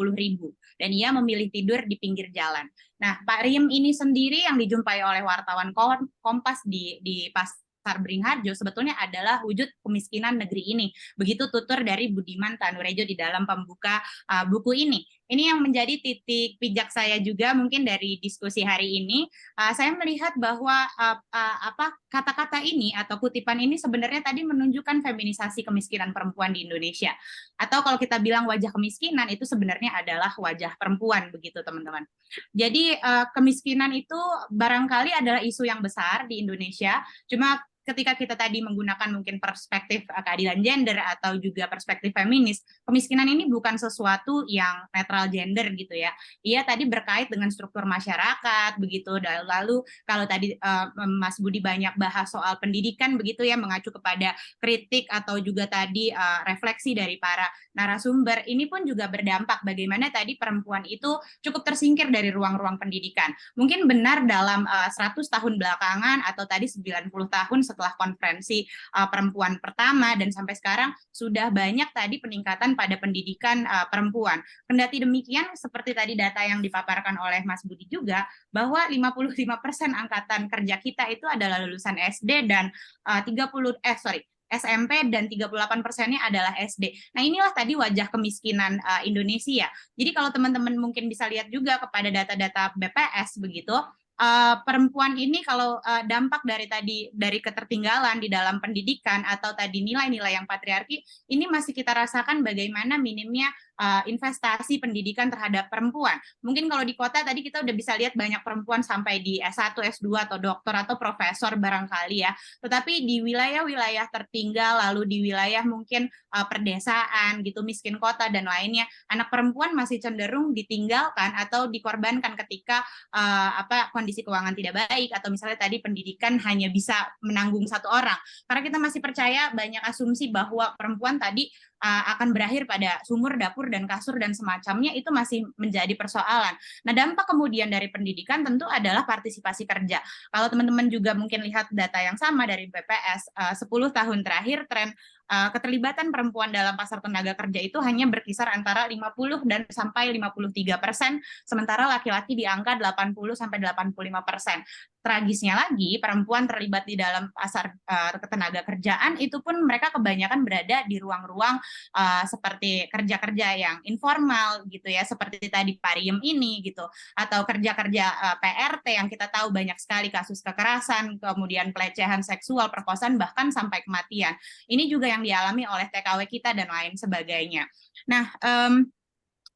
C: Dan ia memilih tidur di pinggir jalan. Nah, Pak Riem ini sendiri yang dijumpai oleh wartawan Kompas di Pasar Beringharjo sebetulnya adalah wujud kemiskinan negeri ini. Begitu tutur dari Budiman Tanurejo di dalam pembuka buku ini. Ini yang menjadi titik pijak saya juga mungkin dari diskusi hari ini. Saya melihat bahwa kata-kata ini atau kutipan ini sebenarnya tadi menunjukkan feminisasi kemiskinan perempuan di Indonesia. Atau kalau kita bilang wajah kemiskinan itu sebenarnya adalah wajah perempuan begitu teman-teman. Jadi kemiskinan itu barangkali adalah isu yang besar di Indonesia. Cuma ketika kita tadi menggunakan mungkin perspektif keadilan gender atau juga perspektif feminis, kemiskinan ini bukan sesuatu yang netral gender gitu ya. Ia tadi berkait dengan struktur masyarakat begitu. Lalu kalau tadi Mas Budi banyak bahas soal pendidikan begitu ya, mengacu kepada kritik atau juga tadi refleksi dari para narasumber, ini pun juga berdampak bagaimana tadi perempuan itu cukup tersingkir dari ruang-ruang pendidikan. Mungkin benar dalam 100 tahun belakangan atau tadi 90 tahun setelah konferensi perempuan pertama dan sampai sekarang sudah banyak tadi peningkatan pada pendidikan perempuan. Kendati demikian, seperti tadi data yang dipaparkan oleh Mas Budi juga, bahwa 55% angkatan kerja kita itu adalah lulusan SD dan SMP dan 38%-nya adalah SD. Nah, inilah tadi wajah kemiskinan Indonesia. Jadi kalau teman-teman mungkin bisa lihat juga kepada data-data BPS begitu, perempuan ini kalau dampak dari ketertinggalan di dalam pendidikan atau tadi nilai-nilai yang patriarki, ini masih kita rasakan bagaimana minimnya investasi pendidikan terhadap perempuan. Mungkin kalau di kota tadi kita udah bisa lihat banyak perempuan sampai di S1, S2 atau doktor atau profesor barangkali ya. Tetapi di wilayah-wilayah tertinggal, lalu di wilayah mungkin perdesaan gitu, miskin kota dan lainnya, anak perempuan masih cenderung ditinggalkan atau dikorbankan ketika kondisi keuangan tidak baik atau misalnya tadi pendidikan hanya bisa menanggung satu orang. Karena kita masih percaya banyak asumsi bahwa perempuan tadi akan berakhir pada sumur, dapur, dan kasur, dan semacamnya, itu masih menjadi persoalan. Nah, dampak kemudian dari pendidikan tentu adalah partisipasi kerja. Kalau teman-teman juga mungkin lihat data yang sama dari BPS, 10 tahun terakhir, tren keterlibatan perempuan dalam pasar tenaga kerja itu hanya berkisar antara 50 dan sampai 53%, sementara laki-laki di angka 80 sampai 85%. Tragisnya lagi, perempuan terlibat di dalam pasar ketenaga kerjaan itu pun mereka kebanyakan berada di ruang-ruang seperti kerja-kerja yang informal gitu ya, seperti tadi Pariem ini gitu, atau kerja-kerja PRT yang kita tahu banyak sekali kasus kekerasan, kemudian pelecehan seksual, perkosaan, bahkan sampai kematian. Ini juga yang dialami oleh TKW kita dan lain sebagainya. Nah,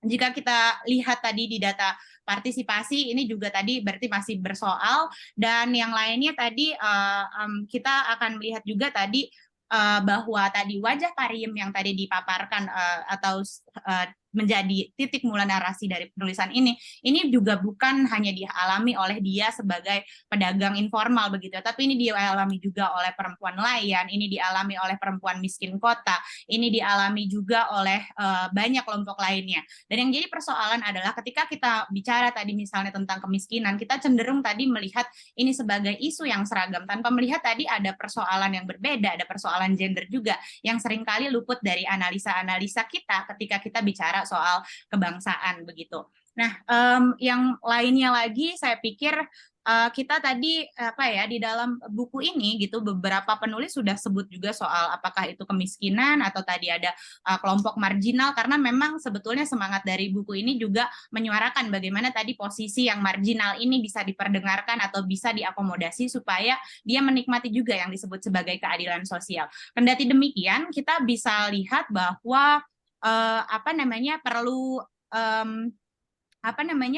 C: jika kita lihat tadi di data partisipasi, ini juga tadi berarti masih bersoal, dan yang lainnya tadi kita akan melihat juga tadi bahwa tadi wajah Pariem yang tadi dipaparkan atau menjadi titik mula narasi dari penulisan ini juga bukan hanya dialami oleh dia sebagai pedagang informal begitu, tapi ini dialami juga oleh perempuan nelayan, ini dialami oleh perempuan miskin kota, ini dialami juga oleh banyak kelompok lainnya. Dan yang jadi persoalan adalah ketika kita bicara tadi misalnya tentang kemiskinan, kita cenderung tadi melihat ini sebagai isu yang seragam tanpa melihat tadi ada persoalan yang berbeda, ada persoalan gender juga yang seringkali luput dari analisa-analisa kita ketika kita bicara soal kebangsaan begitu. Nah, yang lainnya lagi saya pikir kita tadi di dalam buku ini gitu beberapa penulis sudah sebut juga soal apakah itu kemiskinan atau tadi ada kelompok marginal, karena memang sebetulnya semangat dari buku ini juga menyuarakan bagaimana tadi posisi yang marginal ini bisa diperdengarkan atau bisa diakomodasi supaya dia menikmati juga yang disebut sebagai keadilan sosial. Kendati demikian, kita bisa lihat bahwa perlu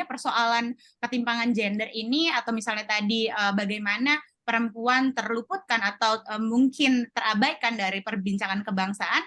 C: persoalan ketimpangan gender ini atau misalnya tadi bagaimana perempuan terluputkan atau mungkin terabaikan dari perbincangan kebangsaan,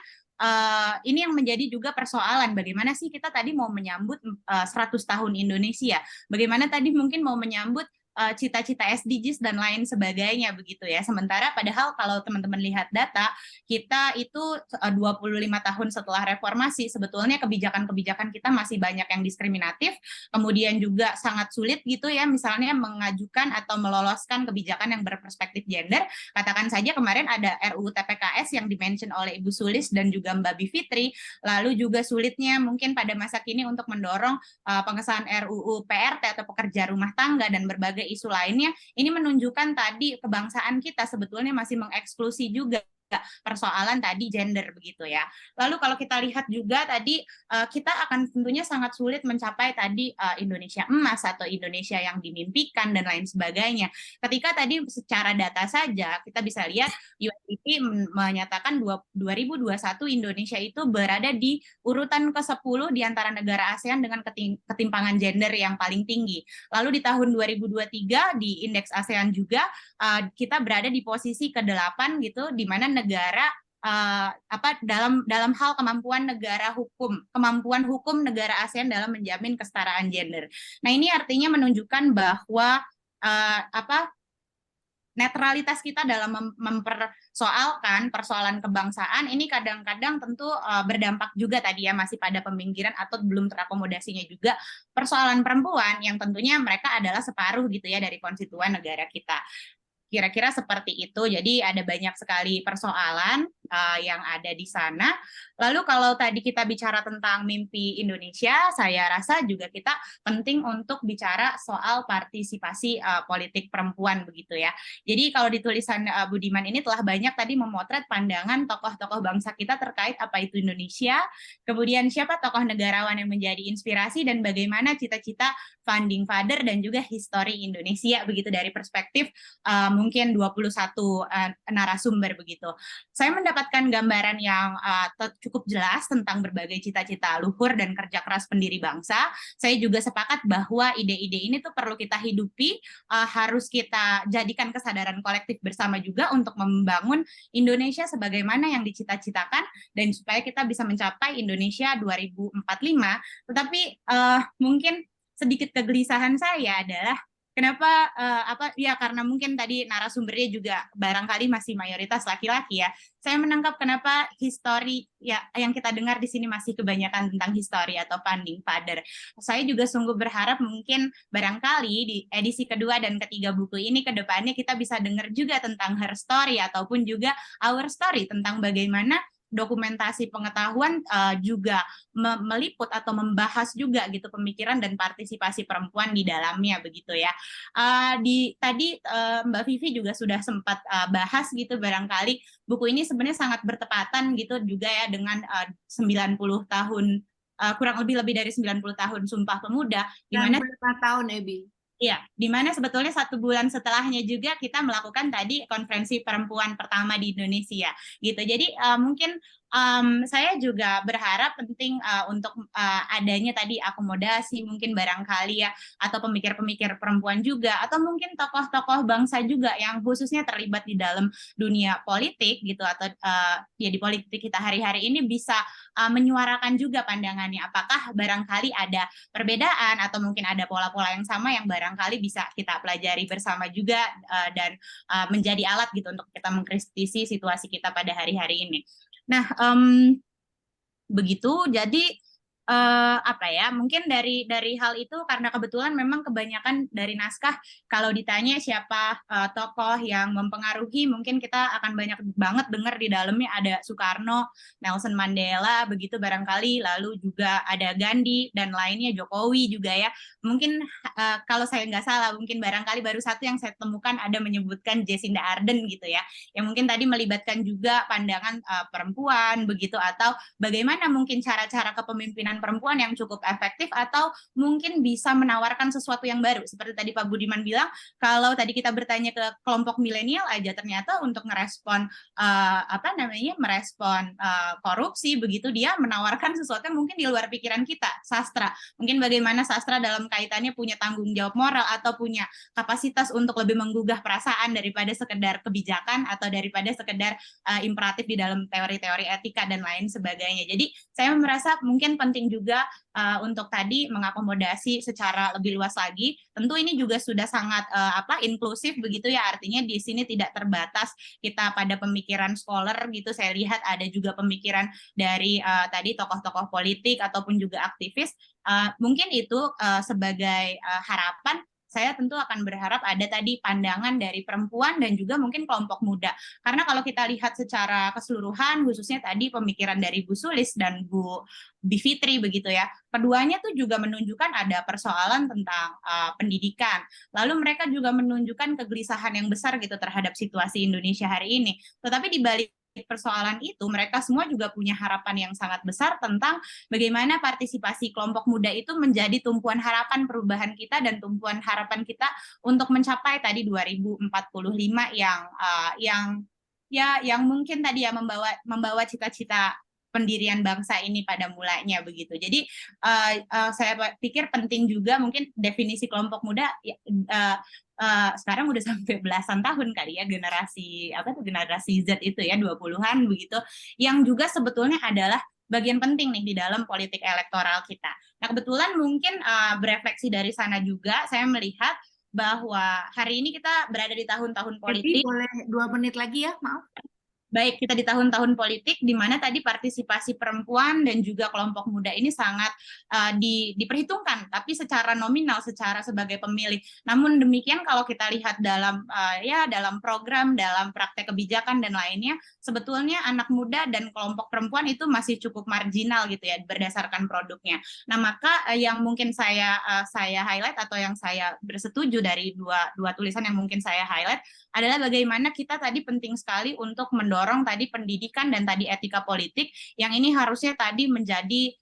C: ini yang menjadi juga persoalan bagaimana sih kita tadi mau menyambut 100 tahun Indonesia, bagaimana tadi mungkin mau menyambut cita-cita SDGs dan lain sebagainya begitu ya. Sementara padahal kalau teman-teman lihat data, kita itu 25 tahun setelah reformasi, sebetulnya kebijakan-kebijakan kita masih banyak yang diskriminatif, kemudian juga sangat sulit gitu ya, misalnya mengajukan atau meloloskan kebijakan yang berperspektif gender. Katakan saja kemarin ada RUU TPKS yang dimention oleh Ibu Sulis dan juga Mbak Bivitri, lalu juga sulitnya mungkin pada masa kini untuk mendorong pengesahan RUU PRT atau pekerja rumah tangga dan berbagai isu lainnya. Ini menunjukkan tadi kebangsaan kita sebetulnya masih mengeksklusi juga persoalan tadi gender begitu ya. Lalu kalau kita lihat juga tadi kita akan tentunya sangat sulit mencapai tadi Indonesia emas atau Indonesia yang dimimpikan dan lain sebagainya. Ketika tadi secara data saja kita bisa lihat UNDP menyatakan 2021 Indonesia itu berada di urutan ke-10 di antara negara ASEAN dengan ketimpangan gender yang paling tinggi. Lalu di tahun 2023 di indeks ASEAN juga kita berada di posisi ke-8 gitu, di mana negara dalam hal kemampuan hukum negara ASEAN dalam menjamin kesetaraan gender. Nah, ini artinya menunjukkan bahwa netralitas kita dalam mempersoalkan persoalan kebangsaan ini kadang-kadang tentu berdampak juga tadi ya masih pada peminggiran atau belum terakomodasinya juga persoalan perempuan yang tentunya mereka adalah separuh gitu ya dari konstituen negara kita. Kira-kira seperti itu. Jadi ada banyak sekali persoalan yang ada di sana. Lalu kalau tadi kita bicara tentang mimpi Indonesia, saya rasa juga kita penting untuk bicara soal partisipasi politik perempuan begitu ya. Jadi kalau di tulisan Budiman ini telah banyak tadi memotret pandangan tokoh-tokoh bangsa kita terkait apa itu Indonesia, kemudian siapa tokoh negarawan yang menjadi inspirasi dan bagaimana cita-cita founding father dan juga histori Indonesia begitu dari perspektif mungkin 21 narasumber begitu. Saya mendapatkan gambaran yang cukup jelas tentang berbagai cita-cita luhur dan kerja keras pendiri bangsa. Saya juga sepakat bahwa ide-ide ini tuh perlu kita hidupi, harus kita jadikan kesadaran kolektif bersama juga untuk membangun Indonesia sebagaimana yang dicita-citakan dan supaya kita bisa mencapai Indonesia 2045. Tetapi mungkin sedikit kegelisahan saya adalah kenapa karena mungkin tadi narasumbernya juga barangkali masih mayoritas laki-laki ya. Saya menangkap kenapa histori ya yang kita dengar di sini masih kebanyakan tentang histori atau founding father. Saya juga sungguh berharap mungkin barangkali di edisi kedua dan ketiga buku ini ke depannya kita bisa dengar juga tentang her story ataupun juga our story tentang bagaimana dokumentasi pengetahuan juga meliput atau membahas juga gitu pemikiran dan partisipasi perempuan di dalamnya begitu ya. Tadi Mbak Vivi juga sudah sempat bahas gitu barangkali buku ini sebenarnya sangat bertepatan gitu juga ya dengan 90 tahun kurang lebih dari 90 tahun Sumpah Pemuda di mana
A: berapa tahun Ebi?
C: Iya, di mana sebetulnya 1 bulan setelahnya juga kita melakukan tadi konferensi perempuan pertama di Indonesia, gitu. Jadi mungkin saya juga berharap penting untuk adanya tadi akomodasi mungkin barangkali ya, atau pemikir-pemikir perempuan juga, atau mungkin tokoh-tokoh bangsa juga yang khususnya terlibat di dalam dunia politik gitu, atau ya di politik kita hari-hari ini bisa menyuarakan juga pandangannya. Apakah barangkali ada perbedaan atau mungkin ada pola-pola yang sama yang barangkali bisa kita pelajari bersama juga dan menjadi alat gitu untuk kita mengkritisi situasi kita pada hari-hari ini. Nah, begitu. Jadi mungkin dari hal itu karena kebetulan memang kebanyakan dari naskah kalau ditanya siapa tokoh yang mempengaruhi mungkin kita akan banyak banget dengar di dalamnya ada Soekarno, Nelson Mandela begitu barangkali, lalu juga ada Gandhi dan lainnya, Jokowi juga ya. Mungkin kalau saya nggak salah mungkin barangkali baru satu yang saya temukan ada menyebutkan Jacinda Ardern gitu ya, yang mungkin tadi melibatkan juga pandangan perempuan begitu, atau bagaimana mungkin cara-cara kepemimpinan perempuan yang cukup efektif atau mungkin bisa menawarkan sesuatu yang baru. Seperti tadi Pak Budiman bilang, kalau tadi kita bertanya ke kelompok milenial aja ternyata untuk merespon korupsi begitu, dia menawarkan sesuatu yang mungkin di luar pikiran kita, sastra. Mungkin bagaimana sastra dalam kaitannya punya tanggung jawab moral atau punya kapasitas untuk lebih menggugah perasaan daripada sekedar kebijakan atau daripada sekedar imperatif di dalam teori-teori etika dan lain sebagainya. Jadi saya merasa mungkin penting juga untuk tadi mengakomodasi secara lebih luas lagi. Tentu ini juga sudah sangat inklusif begitu ya, artinya di sini tidak terbatas kita pada pemikiran scholar gitu. Saya lihat ada juga pemikiran dari tadi tokoh-tokoh politik ataupun juga aktivis. Mungkin itu sebagai harapan. Saya tentu akan berharap ada tadi pandangan dari perempuan dan juga mungkin kelompok muda. Karena kalau kita lihat secara keseluruhan, khususnya tadi pemikiran dari Bu Sulis dan Bu Bivitri begitu ya, keduanya tuh juga menunjukkan ada persoalan tentang pendidikan. Lalu mereka juga menunjukkan kegelisahan yang besar gitu terhadap situasi Indonesia hari ini. Tetapi di balik persoalan itu mereka semua juga punya harapan yang sangat besar tentang bagaimana partisipasi kelompok muda itu menjadi tumpuan harapan perubahan kita dan tumpuan harapan kita untuk mencapai tadi 2045 yang mungkin tadi ya membawa cita-cita pendirian bangsa ini pada mulanya begitu. Jadi saya pikir penting juga mungkin definisi kelompok muda sekarang udah sampai belasan tahun kali ya, generasi Z itu ya 20-an begitu, yang juga sebetulnya adalah bagian penting nih di dalam politik elektoral kita. Nah kebetulan mungkin berefleksi dari sana juga saya melihat bahwa hari ini kita berada di tahun-tahun politik.
A: Boleh 2 menit lagi ya, maaf.
C: baik kita di tahun-tahun politik di mana tadi partisipasi perempuan dan juga kelompok muda ini sangat diperhitungkan, tapi secara nominal, secara sebagai pemilih. Namun demikian kalau kita lihat dalam dalam program, dalam praktek kebijakan dan lainnya, sebetulnya anak muda dan kelompok perempuan itu masih cukup marginal gitu ya berdasarkan produknya. Nah maka yang mungkin saya highlight atau yang saya bersetuju dari dua tulisan yang mungkin saya highlight adalah bagaimana kita tadi penting sekali untuk mendorong tadi pendidikan dan tadi etika politik yang ini harusnya tadi menjadi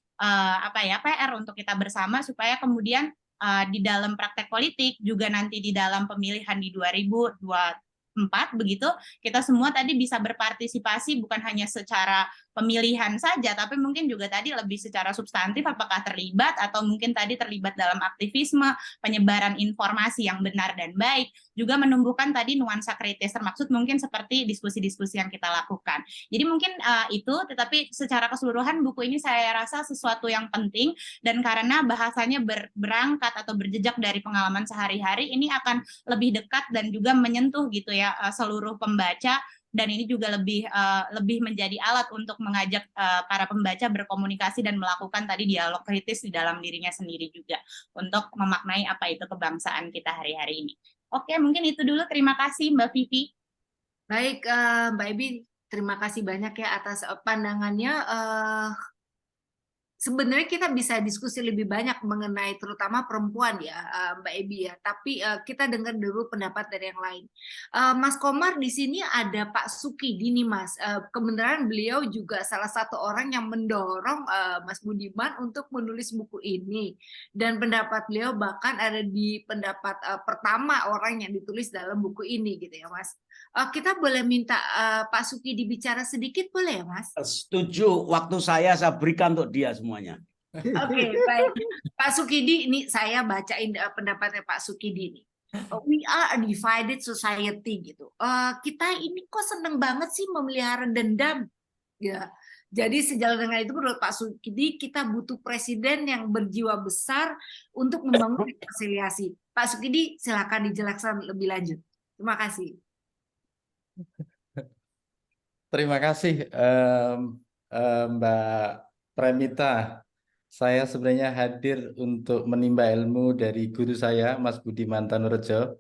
C: PR untuk kita bersama supaya kemudian di dalam praktek politik juga nanti di dalam pemilihan di 2024 begitu kita semua tadi bisa berpartisipasi bukan hanya secara pemilihan saja, tapi mungkin juga tadi lebih secara substantif apakah terlibat atau mungkin tadi terlibat dalam aktivisme, penyebaran informasi yang benar dan baik, juga menumbuhkan tadi nuansa kritis, termaksud mungkin seperti diskusi-diskusi yang kita lakukan. Jadi mungkin itu, tetapi secara keseluruhan buku ini saya rasa sesuatu yang penting, dan karena bahasanya berangkat atau berjejak dari pengalaman sehari-hari, ini akan lebih dekat dan juga menyentuh gitu ya seluruh pembaca, dan ini juga lebih menjadi alat untuk mengajak para pembaca berkomunikasi dan melakukan tadi dialog kritis di dalam dirinya sendiri juga untuk memaknai apa itu kebangsaan kita hari-hari ini. Oke, mungkin itu dulu. Terima kasih Mbak Vivi.
A: Baik, Mbak Ebi, terima kasih banyak ya atas pandangannya. Sebenarnya kita bisa diskusi lebih banyak mengenai terutama perempuan ya, Mbak Ebi ya. Tapi kita dengar dulu pendapat dari yang lain. Mas Komar, di sini ada Pak Sukidi nih Mas. Kebenaran beliau juga salah satu orang yang mendorong Mas Budiman untuk menulis buku ini. Dan pendapat beliau bahkan ada di pendapat pertama orang yang ditulis dalam buku ini gitu ya Mas. Kita boleh minta Pak Sukidi bicara sedikit boleh ya Mas?
B: Setuju, waktu saya berikan untuk dia semuanya.
A: Oke, baik. Pak Sukidi, ini saya bacain pendapatnya Pak Sukidi nih. We are a divided society gitu. Kita ini kok seneng banget sih memelihara dendam. Ya. Jadi sejalan dengan itu menurut Pak Sukidi kita butuh presiden yang berjiwa besar untuk membangun rekonsiliasi. Pak Sukidi silakan dijelaskan lebih lanjut. Terima kasih.
E: Terima kasih Mbak Premita. Saya sebenarnya hadir untuk menimba ilmu dari guru saya, Mas Budiman Tanurejo,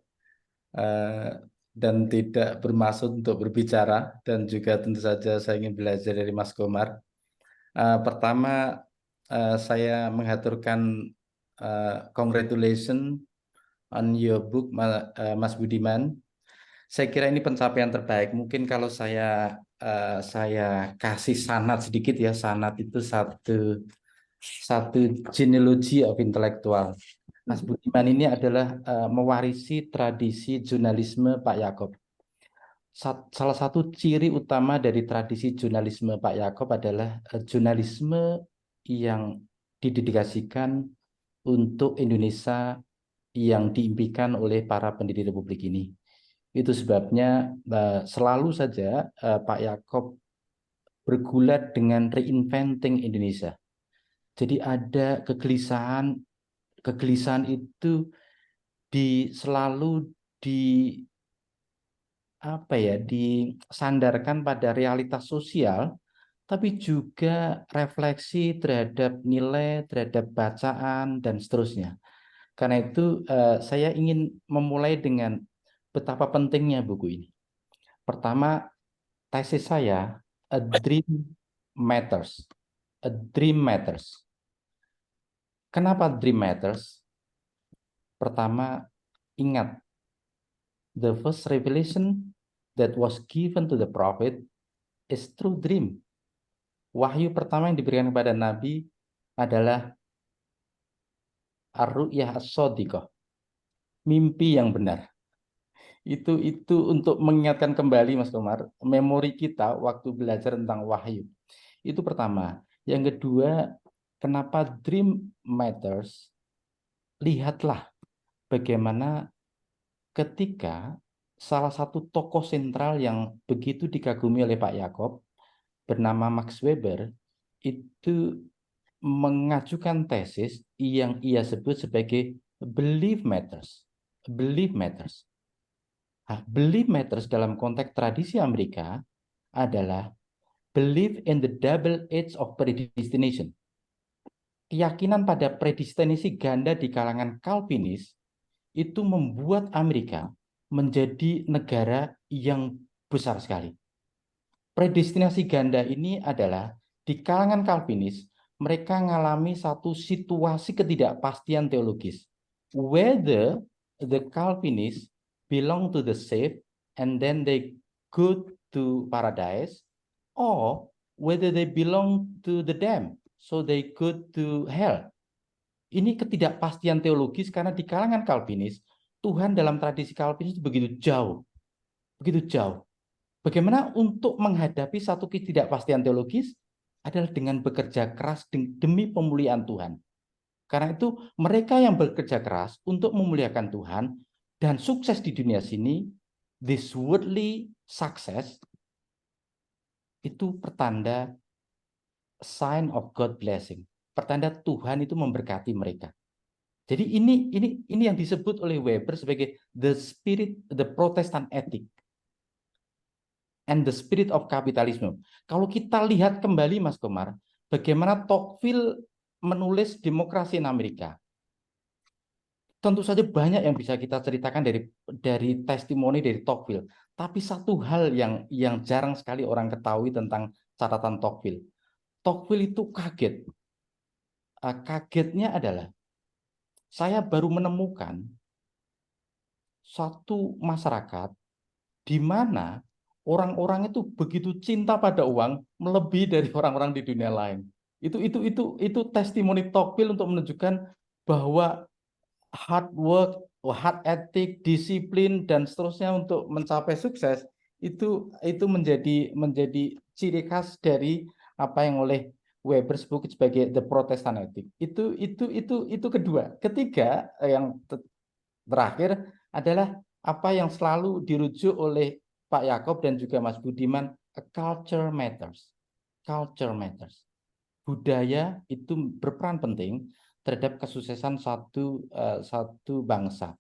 E: dan tidak bermaksud untuk berbicara, dan juga tentu saja saya ingin belajar dari Mas Komar. Pertama, saya mengaturkan congratulations on your book, Mas Budiman. Saya kira ini pencapaian terbaik. Mungkin kalau saya kasih sanad sedikit ya, sanad itu satu genealogy of intelektual. Mas Budiman ini adalah mewarisi tradisi jurnalisme Pak Yaakob. Salah satu ciri utama dari tradisi jurnalisme Pak Yaakob adalah jurnalisme yang didedikasikan untuk Indonesia yang diimpikan oleh para pendiri Republik ini. Itu sebabnya selalu saja Pak Yaakob bergulat dengan reinventing Indonesia. Jadi ada kegelisahan itu selalu disandarkan pada realitas sosial, tapi juga refleksi terhadap nilai, terhadap bacaan dan seterusnya. Karena itu saya ingin memulai dengan betapa pentingnya buku ini. Pertama, tesis saya, A Dream Matters. A Dream Matters. Kenapa Dream Matters? Pertama, ingat, the first revelation that was given to the prophet is through dream. Wahyu pertama yang diberikan kepada Nabi adalah ar-ru'yah as-shadiqah, mimpi yang benar. Itu untuk mengingatkan kembali Mas Komar, memori kita waktu belajar tentang wahyu. Itu pertama. Yang kedua, kenapa dream matters? Lihatlah bagaimana ketika salah satu tokoh sentral yang begitu dikagumi oleh Pak Yaakob bernama Max Weber itu mengajukan tesis yang ia sebut sebagai belief matters. Belief matters. Belief matters dalam konteks tradisi Amerika adalah belief in the double edge of predestination. Keyakinan pada predestinasi ganda di kalangan Calvinis itu membuat Amerika menjadi negara yang besar sekali. Predestinasi ganda ini adalah di kalangan Calvinis, mereka mengalami satu situasi ketidakpastian teologis. Whether the Calvinists belong to the saved and then they go to paradise, or whether they belong to the damned, so they go to hell. Ini ketidakpastian teologis karena di kalangan Calvinis, Tuhan dalam tradisi Calvinis begitu jauh. Begitu jauh. Bagaimana untuk menghadapi satu ketidakpastian teologis adalah dengan bekerja keras demi pemuliaan Tuhan. Karena itu mereka yang bekerja keras untuk memuliakan Tuhan dan sukses di dunia sini, this worldly success, itu pertanda sign of God blessing. Pertanda Tuhan itu memberkati mereka. Jadi ini yang disebut oleh Weber sebagai the spirit, the Protestant ethic and the spirit of capitalism. Kalau kita lihat kembali Mas Komar, bagaimana Tocqueville menulis Demokrasi in Amerika. Tentu saja banyak yang bisa kita ceritakan dari testimoni dari Tocqueville. Tapi satu hal yang jarang sekali orang ketahui tentang catatan Tocqueville. Tocqueville itu kaget. Kagetnya adalah saya baru menemukan satu masyarakat di mana orang-orang itu begitu cinta pada uang melebihi dari orang-orang di dunia lain. Itu testimoni Tocqueville untuk menunjukkan bahwa hard work, hard ethic, disiplin dan seterusnya untuk mencapai sukses itu menjadi ciri khas dari apa yang oleh Weber sebut sebagai the Protestant ethic. Itu kedua. Ketiga yang terakhir adalah apa yang selalu dirujuk oleh Pak Yakob dan juga Mas Budiman, culture matters. Culture matters. Budaya itu berperan penting terhadap kesuksesan satu bangsa.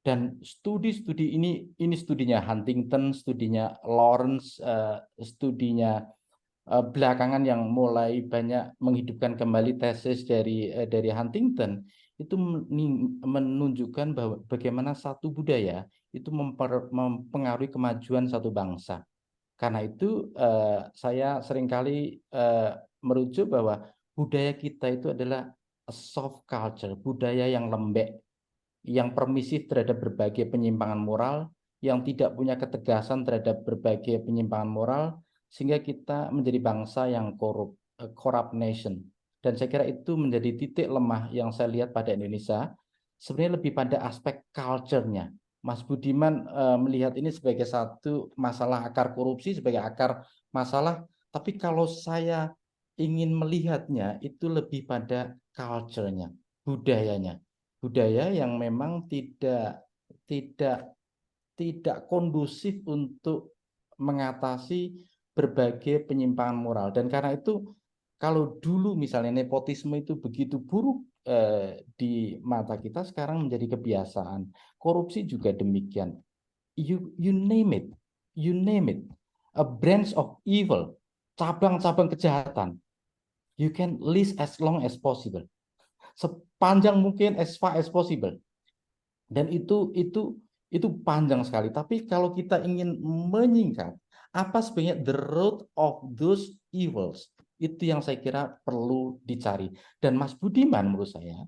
E: Dan studi-studi ini studinya Huntington, studinya Lawrence, studinya belakangan yang mulai banyak menghidupkan kembali tesis dari Huntington itu menunjukkan bahwa bagaimana satu budaya itu mempengaruhi kemajuan satu bangsa. Karena itu saya seringkali merujuk bahwa budaya kita itu adalah a soft culture, budaya yang lembek, yang permisif terhadap berbagai penyimpangan moral, yang tidak punya ketegasan terhadap berbagai penyimpangan moral, sehingga kita menjadi bangsa yang corrupt nation. Dan saya kira itu menjadi titik lemah yang saya lihat pada Indonesia, sebenarnya lebih pada aspek culture-nya. Mas Budiman melihat ini sebagai satu masalah akar korupsi, sebagai akar masalah, tapi kalau saya ingin melihatnya itu lebih pada culture-nya, budayanya. Budaya yang memang tidak kondusif untuk mengatasi berbagai penyimpangan moral. Dan karena itu kalau dulu misalnya nepotisme itu begitu buruk di mata kita, sekarang menjadi kebiasaan. Korupsi juga demikian. You name it, a branch of evil, cabang-cabang kejahatan. You can list as long as possible, sepanjang mungkin, as far as possible. Dan itu panjang sekali. Tapi kalau kita ingin menyingkat, apa sebenarnya the root of those evils? Itu yang saya kira perlu dicari. Dan Mas Budiman menurut saya,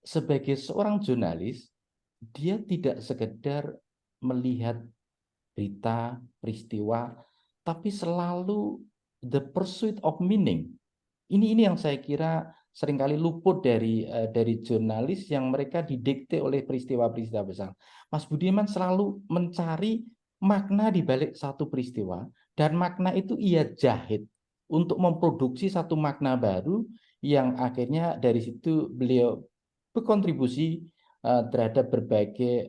E: sebagai seorang jurnalis, dia tidak sekedar melihat berita, peristiwa, tapi selalu the pursuit of meaning. Ini yang saya kira seringkali luput dari jurnalis yang mereka didikte oleh peristiwa-peristiwa besar. Mas Budiman selalu mencari makna di balik satu peristiwa, dan makna itu ia jahit untuk memproduksi satu makna baru yang akhirnya dari situ beliau berkontribusi terhadap berbagai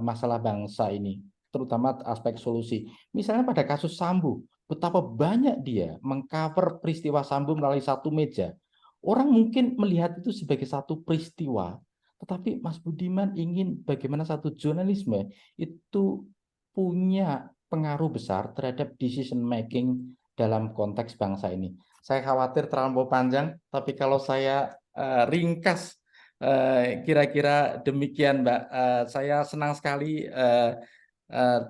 E: masalah bangsa ini, terutama aspek solusi. Misalnya pada kasus Sambo, betapa banyak dia mengcover peristiwa Sambo melalui satu meja. Orang mungkin melihat itu sebagai satu peristiwa, tetapi Mas Budiman ingin bagaimana satu jurnalisme itu punya pengaruh besar terhadap decision making dalam konteks bangsa ini. Saya khawatir terlalu panjang, tapi kalau saya ringkas kira-kira demikian, Mbak. Saya senang sekali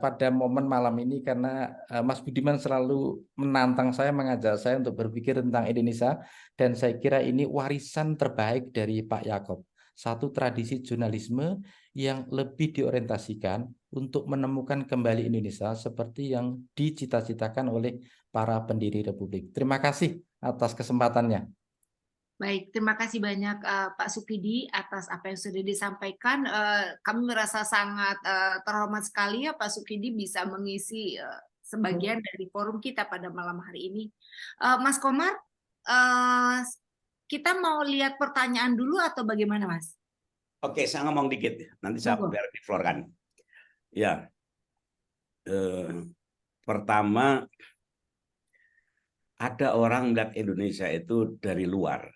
E: pada momen malam ini karena Mas Budiman selalu menantang saya, mengajak saya untuk berpikir tentang Indonesia, dan saya kira ini warisan terbaik dari Pak Yaakob. Satu tradisi jurnalisme yang lebih diorientasikan untuk menemukan kembali Indonesia seperti yang dicita-citakan oleh para pendiri Republik. Terima kasih atas kesempatannya.
A: Baik, terima kasih banyak Pak Sukidi atas apa yang sudah disampaikan. Kami merasa sangat terhormat sekali ya Pak Sukidi bisa mengisi sebagian dari forum kita pada malam hari ini. Mas Komar, kita mau lihat pertanyaan dulu atau bagaimana, Mas?
B: Oke, saya ngomong dikit, nanti saya biar di floor kan. Ya, pertama ada orang melihat Indonesia itu dari luar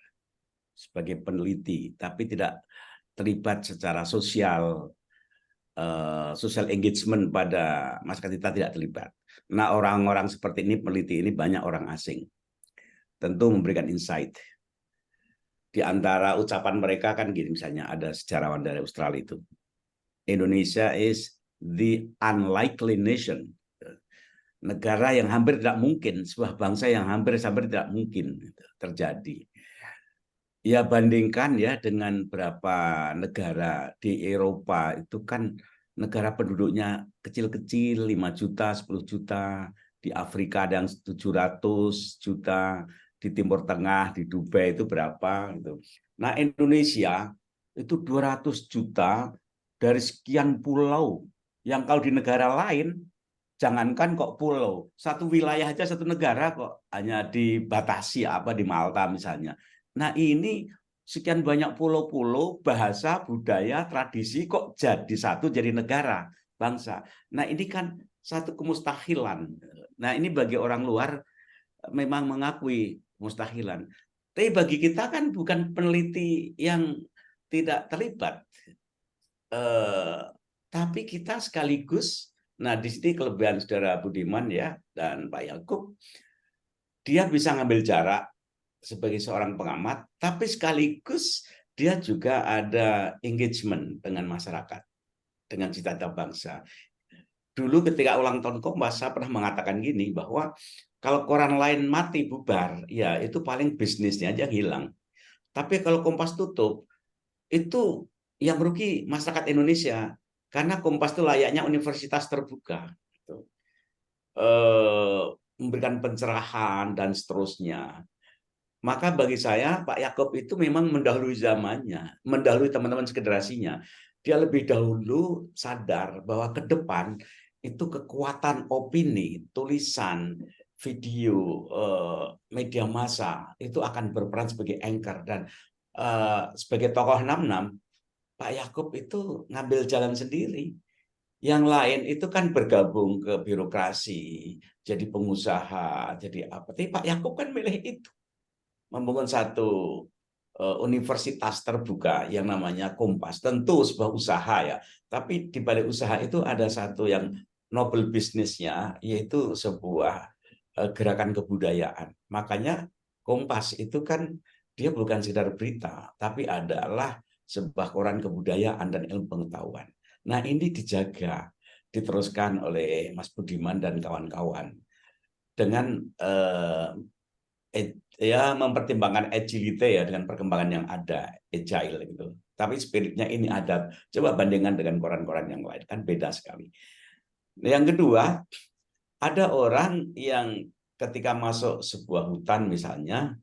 B: sebagai peneliti, tapi tidak terlibat secara sosial, social engagement pada masyarakat kita tidak terlibat. Nah, orang-orang seperti ini, peneliti ini banyak orang asing, tentu memberikan insight. Di antara ucapan mereka kan gini, misalnya ada sejarawan dari Australia itu, Indonesia is the unlikely nation, negara yang hampir tidak mungkin, sebuah bangsa yang hampir tidak mungkin terjadi. Ya bandingkan ya dengan berapa negara di Eropa itu kan negara penduduknya kecil-kecil, 5 juta, 10 juta, di Afrika ada yang 700 juta, di Timur Tengah, di Dubai itu berapa gitu. Nah, Indonesia itu 200 juta dari sekian pulau yang kalau di negara lain jangankan kok pulau, satu wilayah aja satu negara kok hanya dibatasi apa di Malta misalnya. Nah, ini sekian banyak pulau-pulau, bahasa, budaya, tradisi kok jadi satu, jadi negara, bangsa. Nah, ini kan satu kemustahilan. Nah, ini bagi orang luar memang mengakui mustahilan. Tapi bagi kita kan bukan peneliti yang tidak terlibat. Tapi kita sekaligus, nah di sini kelebihan Saudara Budiman ya dan Pak Yaakob, dia bisa ngambil jarak sebagai seorang pengamat, tapi sekaligus dia juga ada engagement dengan masyarakat, dengan cita-cita bangsa. Dulu ketika ulang tahun Kompas, saya pernah mengatakan gini, bahwa kalau koran lain mati bubar, ya itu paling bisnisnya aja hilang. Tapi kalau Kompas tutup, itu yang merugi masyarakat Indonesia. Karena Kompas itu layaknya universitas terbuka. Memberikan pencerahan dan seterusnya. Maka bagi saya, Pak Yaakob itu memang mendahului zamannya, mendahului teman-teman generasinya. Dia lebih dahulu sadar bahwa ke depan itu kekuatan opini, tulisan, video, media massa itu akan berperan sebagai anchor. Dan sebagai tokoh 66, Pak Yaakob itu ngambil jalan sendiri. Yang lain itu kan bergabung ke birokrasi, jadi pengusaha, jadi apa. Tapi Pak Yaakob kan milih itu. Membangun satu universitas terbuka yang namanya Kompas. Tentu sebuah usaha ya. Tapi di balik usaha itu ada satu yang noble bisnisnya, yaitu sebuah gerakan kebudayaan. Makanya Kompas itu kan dia bukan sekedar berita, tapi adalah sebuah koran kebudayaan dan ilmu pengetahuan. Nah, ini dijaga, diteruskan oleh Mas Budiman dan kawan-kawan dengan ya mempertimbangkan agility ya, dengan perkembangan yang ada, agile gitu. Tapi spiritnya ini ada. Coba bandingkan dengan koran-koran yang lain, kan beda sekali. Yang kedua, ada orang yang ketika masuk sebuah hutan misalnya,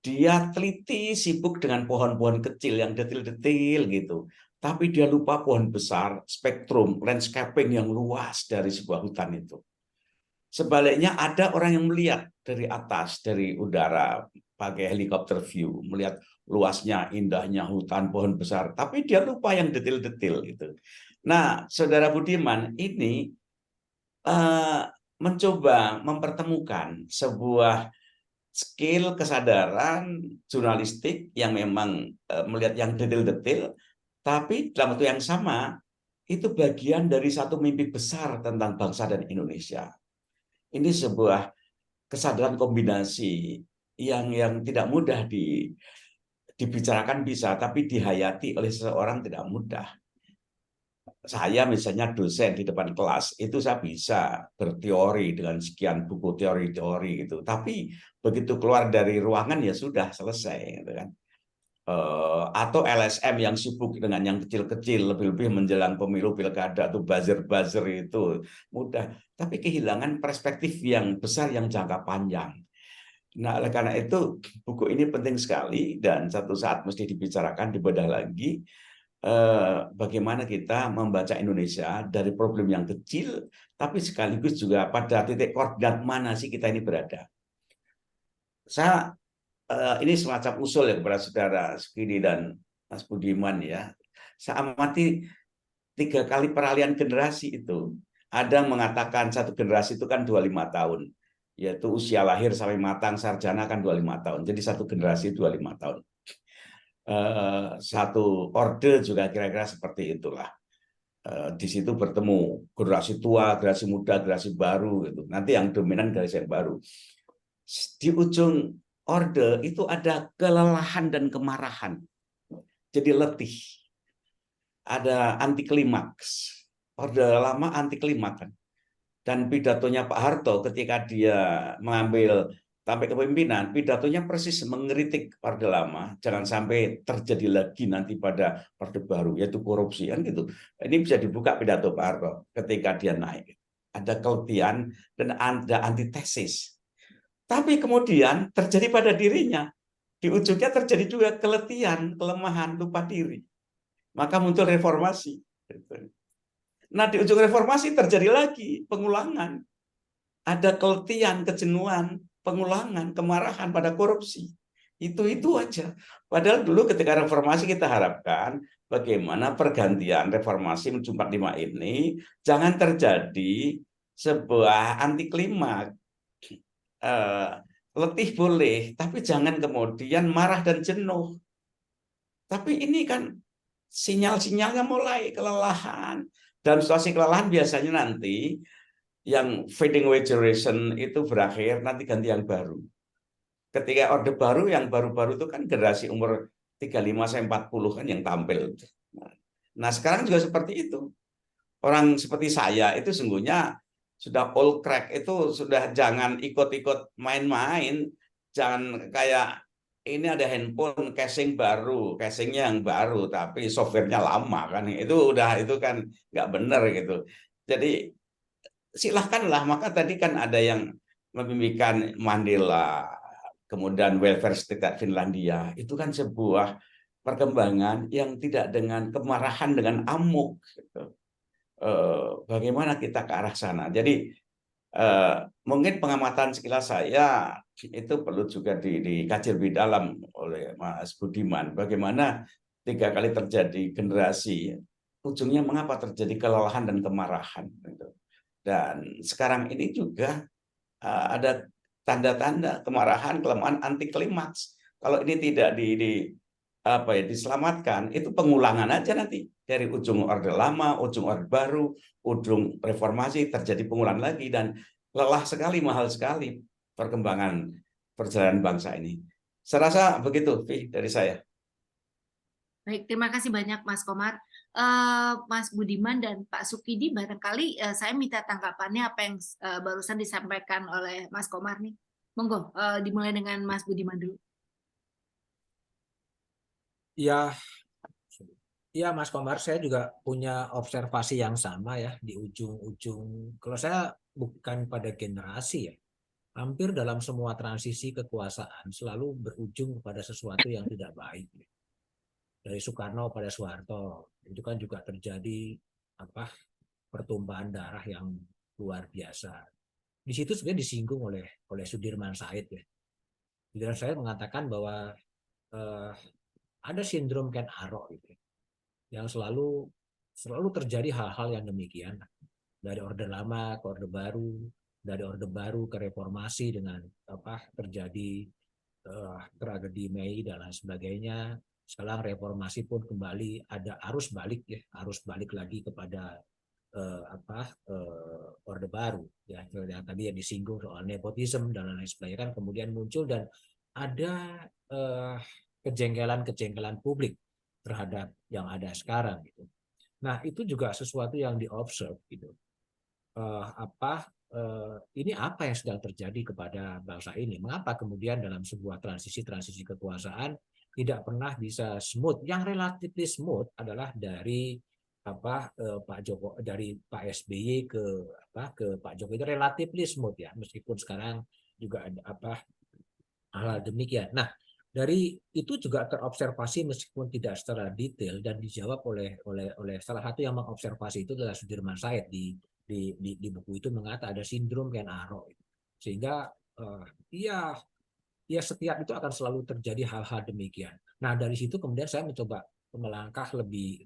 B: dia teliti, sibuk dengan pohon-pohon kecil yang detil-detil gitu. Tapi dia lupa pohon besar, spektrum, landscaping yang luas dari sebuah hutan itu. Sebaliknya ada orang yang melihat dari atas, dari udara, pakai helikopter view, melihat luasnya, indahnya hutan, pohon besar. Tapi dia lupa yang detil-detil gitu. Nah, Saudara Budiman ini mencoba mempertemukan sebuah skill kesadaran jurnalistik yang memang melihat yang detil-detil, tapi dalam waktu yang sama itu bagian dari satu mimpi besar tentang bangsa dan Indonesia. Ini sebuah kesadaran kombinasi yang tidak mudah dibicarakan bisa, tapi dihayati oleh seseorang tidak mudah. Saya misalnya dosen di depan kelas, itu saya bisa berteori dengan sekian buku teori-teori gitu. Tapi begitu keluar dari ruangan ya sudah selesai gitu kan. Atau LSM yang sibuk dengan yang kecil-kecil, lebih-lebih menjelang pemilu pilkada tuh buzzer-buzzer itu mudah. Tapi kehilangan perspektif yang besar yang jangka panjang. Nah, oleh karena itu buku ini penting sekali dan satu saat mesti dibicarakan, dibedah lagi. Bagaimana kita membaca Indonesia dari problem yang kecil, tapi sekaligus juga pada titik koordinat mana sih kita ini berada. Saya ini semacam usul ya kepada saudara Sukidi dan Mas Budiman ya. Saya amati 3 kali peralihan generasi itu. Ada yang mengatakan satu generasi itu kan 25 tahun. Yaitu usia lahir sampai matang sarjana kan 25 tahun. Jadi satu generasi 25 tahun. Satu orde juga kira-kira seperti itulah. Di situ bertemu generasi tua, generasi muda, generasi baru gitu. Nanti yang dominan generasi yang baru. Di ujung orde itu ada kelelahan dan kemarahan. Jadi letih. Ada anti klimaks. Orde lama anti klimaks kan. Dan pidatonya Pak Harto ketika dia mengambil sampai kepemimpinan, pidatonya persis mengkritik Orde Lama, jangan sampai terjadi lagi nanti pada Orde Baru, yaitu korupsi kan gitu. Ini bisa dibuka pidato Pak Harto ketika dia naik. Ada keletihan dan ada antitesis. Tapi kemudian terjadi pada dirinya. Di ujungnya terjadi juga keletihan, kelemahan, lupa diri. Maka muncul reformasi. Nah, di ujung reformasi terjadi lagi pengulangan. Ada keletihan, kejenuhan, pengulangan, kemarahan pada korupsi. Itu aja. Padahal dulu ketika reformasi kita harapkan bagaimana pergantian reformasi menuju 45 ini jangan terjadi sebuah anti klimaks. Letih boleh, tapi jangan kemudian marah dan jenuh. Tapi ini kan sinyal-sinyalnya mulai kelelahan. Dalam situasi kelelahan biasanya nanti yang fading away generation itu berakhir, nanti ganti yang baru. Ketika orde baru, yang baru-baru itu kan generasi umur 35-40 kan yang tampil. Nah, sekarang juga seperti itu. Orang seperti saya itu sungguhnya sudah old crack, itu sudah jangan ikut-ikut main-main. Jangan kayak ini ada handphone casing baru, casingnya yang baru, tapi softwarenya lama kan. Itu kan nggak benar gitu. Jadi silahkanlah, maka tadi kan ada yang memimpikan Mandela, kemudian welfare state Finlandia, itu kan sebuah perkembangan yang tidak dengan kemarahan, dengan amuk. Gitu. Bagaimana kita ke arah sana? Jadi mungkin pengamatan sekilas saya itu perlu juga dikaji lebih dalam oleh Mas Budiman. Bagaimana 3 kali terjadi generasi, ujungnya mengapa terjadi kelelahan dan kemarahan. Gitu. Dan sekarang ini juga ada tanda-tanda kemarahan, kelemahan, anti klimaks. Kalau ini tidak diselamatkan, itu pengulangan aja nanti dari ujung orde lama, ujung orde baru, ujung reformasi terjadi pengulangan lagi dan lelah sekali, mahal sekali perkembangan perjalanan bangsa ini. Saya rasa begitu, Vi, dari saya.
A: Baik, terima kasih banyak Mas Komar. Mas Budiman dan Pak Sukidi, barangkali saya minta tanggapannya apa yang barusan disampaikan oleh Mas Komar nih. Monggo, dimulai dengan Mas Budiman dulu.
D: Ya, Mas Komar, saya juga punya observasi yang sama ya di ujung-ujung. Kalau saya bukan pada generasi ya, hampir dalam semua transisi kekuasaan selalu berujung pada sesuatu yang tidak baik. Dari Soekarno pada Soeharto itu kan juga terjadi pertumpahan darah yang luar biasa. Di situ sebenarnya disinggung oleh Sudirman Said ya. Sudirman Said mengatakan bahwa ada sindrom Ken Arok gitu, yang selalu terjadi hal-hal yang demikian dari orde lama ke orde baru, dari orde baru ke reformasi dengan terjadi tragedi Mei dan lain sebagainya. Sekarang reformasi pun kembali ada arus balik ya, arus balik lagi kepada Orde Baru ya, yang tadi yang disinggung soal nepotisme dan lain sebagainya kan kemudian muncul, dan ada kejengkelan publik terhadap yang ada sekarang gitu. Nah, itu juga sesuatu yang diobserv gitu. Ini apa yang sedang terjadi kepada bangsa ini? Mengapa kemudian dalam sebuah transisi kekuasaan tidak pernah bisa smooth? Yang relatif smooth adalah dari Pak Joko, dari Pak SBY ke Pak Jokowi, itu relatif smooth ya, meskipun sekarang juga ada hal demikian. Nah, dari itu juga terobservasi meskipun tidak secara detail, dan dijawab oleh salah satu yang mengobservasi itu adalah Sudirman Said di buku itu, mengatakan ada sindrom Ken Arok, sehingga ya setiap itu akan selalu terjadi hal-hal demikian. Nah, dari situ kemudian saya mencoba melangkah lebih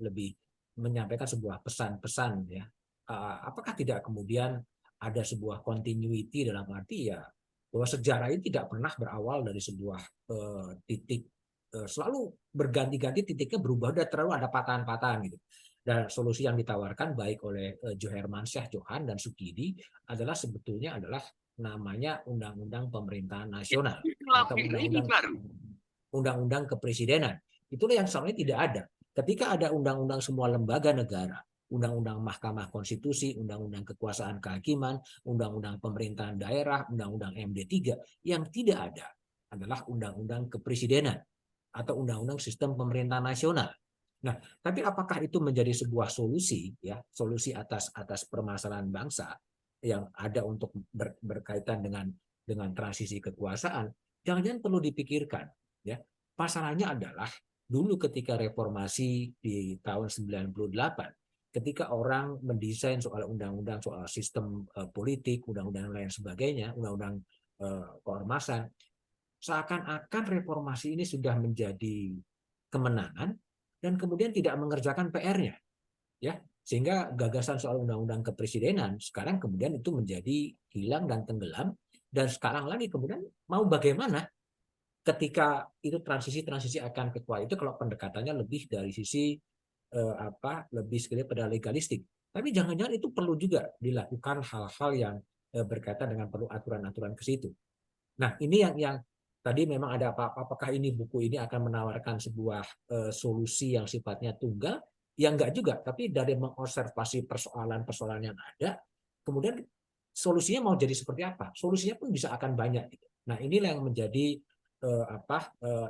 D: menyampaikan sebuah pesan-pesan ya. Apakah tidak kemudian ada sebuah continuity, dalam arti ya bahwa sejarah ini tidak pernah berawal dari sebuah titik, selalu berganti-ganti titiknya, berubah, udah terlalu ada patahan-patahan gitu. Dan solusi yang ditawarkan baik oleh Jo Hermansyah, Johan, dan Sukidi adalah sebetulnya adalah namanya Undang-Undang Pemerintahan Nasional atau Undang-Undang Kepresidenan. Itulah yang selama ini tidak ada. Ketika ada undang-undang semua lembaga negara, Undang-Undang Mahkamah Konstitusi, Undang-Undang Kekuasaan Kehakiman, Undang-Undang Pemerintahan Daerah, Undang-Undang MD3, yang tidak ada adalah Undang-Undang Kepresidenan atau Undang-Undang Sistem Pemerintahan Nasional. Nah, tapi apakah itu menjadi sebuah solusi ya, solusi atas permasalahan bangsa yang ada untuk berkaitan dengan transisi kekuasaan? Jangan-jangan perlu dipikirkan ya. Pasalnya adalah dulu ketika reformasi di tahun 98, ketika orang mendesain soal undang-undang, soal sistem politik, undang-undang lain sebagainya, undang-undang keormasan, seakan-akan reformasi ini sudah menjadi kemenangan dan kemudian tidak mengerjakan PR-nya, ya, sehingga gagasan soal undang-undang kepresidenan sekarang kemudian itu menjadi hilang dan tenggelam. Dan sekarang lagi kemudian mau bagaimana ketika itu transisi akan kekuasaan itu, kalau pendekatannya lebih dari sisi lebih sekali pada legalistik. Tapi jangan-jangan itu perlu juga dilakukan hal-hal yang berkaitan dengan perlu aturan-aturan ke situ. Nah, ini yang tadi memang ada apakah ini buku ini akan menawarkan sebuah solusi yang sifatnya tunggal? Ya enggak juga, tapi dari mengobservasi persoalan-persoalan yang ada, kemudian solusinya mau jadi seperti apa? Solusinya pun bisa akan banyak gitu. Nah, inilah yang menjadi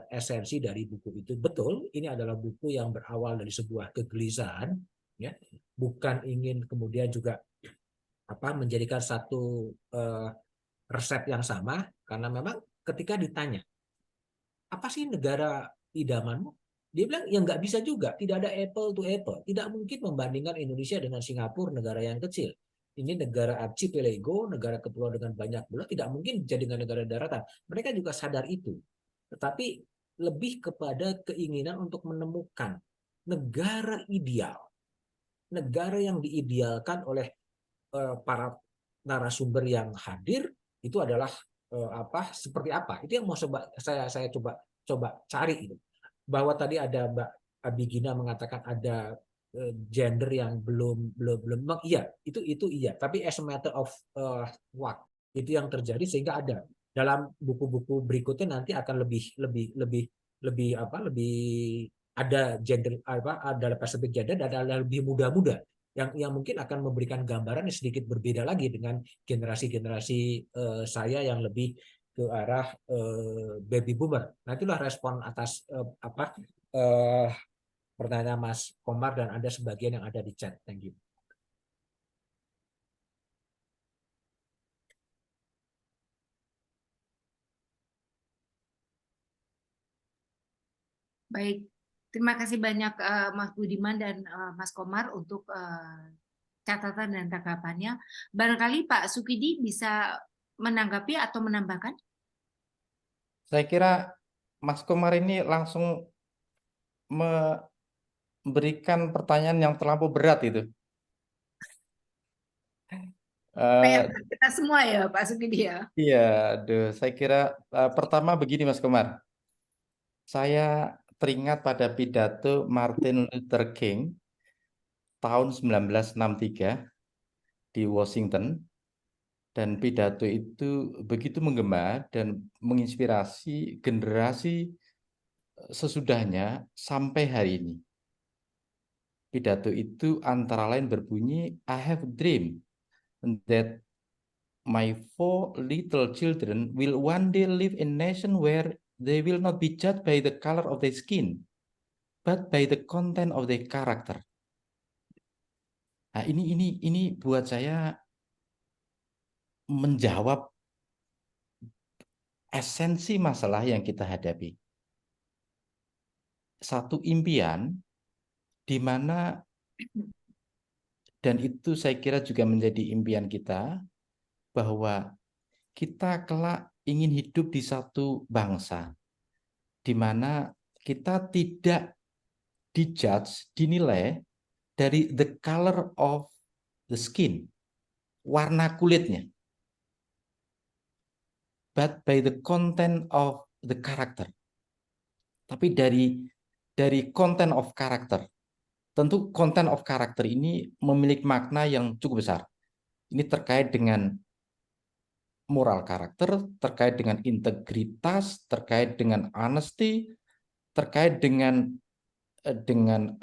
D: esensi dari buku itu. Betul, ini adalah buku yang berawal dari sebuah kegelisahan, ya, bukan ingin kemudian juga menjadikan satu resep yang sama, karena memang ketika ditanya apa sih negara idamanmu, dia bilang ya nggak bisa juga, tidak ada apple to apple, tidak mungkin membandingkan Indonesia dengan Singapura, negara yang kecil. Ini negara archipelago, negara kepulauan dengan banyak pulau, tidak mungkin jadi dengan negara daratan. Mereka juga sadar itu. Tetapi lebih kepada keinginan untuk menemukan negara ideal. Negara yang diidealkan oleh para narasumber yang hadir itu adalah seperti apa. Itu yang mau saya coba cari itu. Bahwa tadi ada Mbak Abigina mengatakan ada gender yang belum iya, itu iya, tapi as a matter of what, itu yang terjadi, sehingga ada dalam buku-buku berikutnya nanti akan lebih ada gender ada perspektif gender, dan ada lebih muda-muda yang mungkin akan memberikan gambaran yang sedikit berbeda lagi dengan generasi saya yang lebih ke arah baby boomer. Nah, itulah respon atas pertanyaan Mas Komar dan ada sebagian yang ada di chat. Thank you.
A: Baik, terima kasih banyak Mas Budiman dan Mas Komar untuk catatan dan tanggapannya. Barangkali Pak Sukidi bisa menanggapi atau menambahkan?
E: Saya kira Mas Komar ini langsung memberikan pertanyaan yang terlampau berat itu.
A: Kita semua ya Pak Sukidi ya.
E: Iya, saya kira pertama begini Mas Komar. Saya teringat pada pidato Martin Luther King tahun 1963 di Washington, dan pidato itu begitu menggema dan menginspirasi generasi sesudahnya sampai hari ini. Pidato itu antara lain berbunyi, I have a dream that my 4 little children will one day live in a nation where they will not be judged by the color of their skin, but by the content of their character. Nah, ini buat saya menjawab esensi masalah yang kita hadapi. Satu impian di mana, dan itu saya kira juga menjadi impian kita, bahwa kita kelak ingin hidup di satu bangsa di mana kita tidak dijudge, dinilai dari the color of the skin, warna kulitnya, but by the content of the character. Tapi dari content of character. Tentu content of character ini memiliki makna yang cukup besar. Ini terkait dengan moral karakter, terkait dengan integritas, terkait dengan honesty, terkait dengan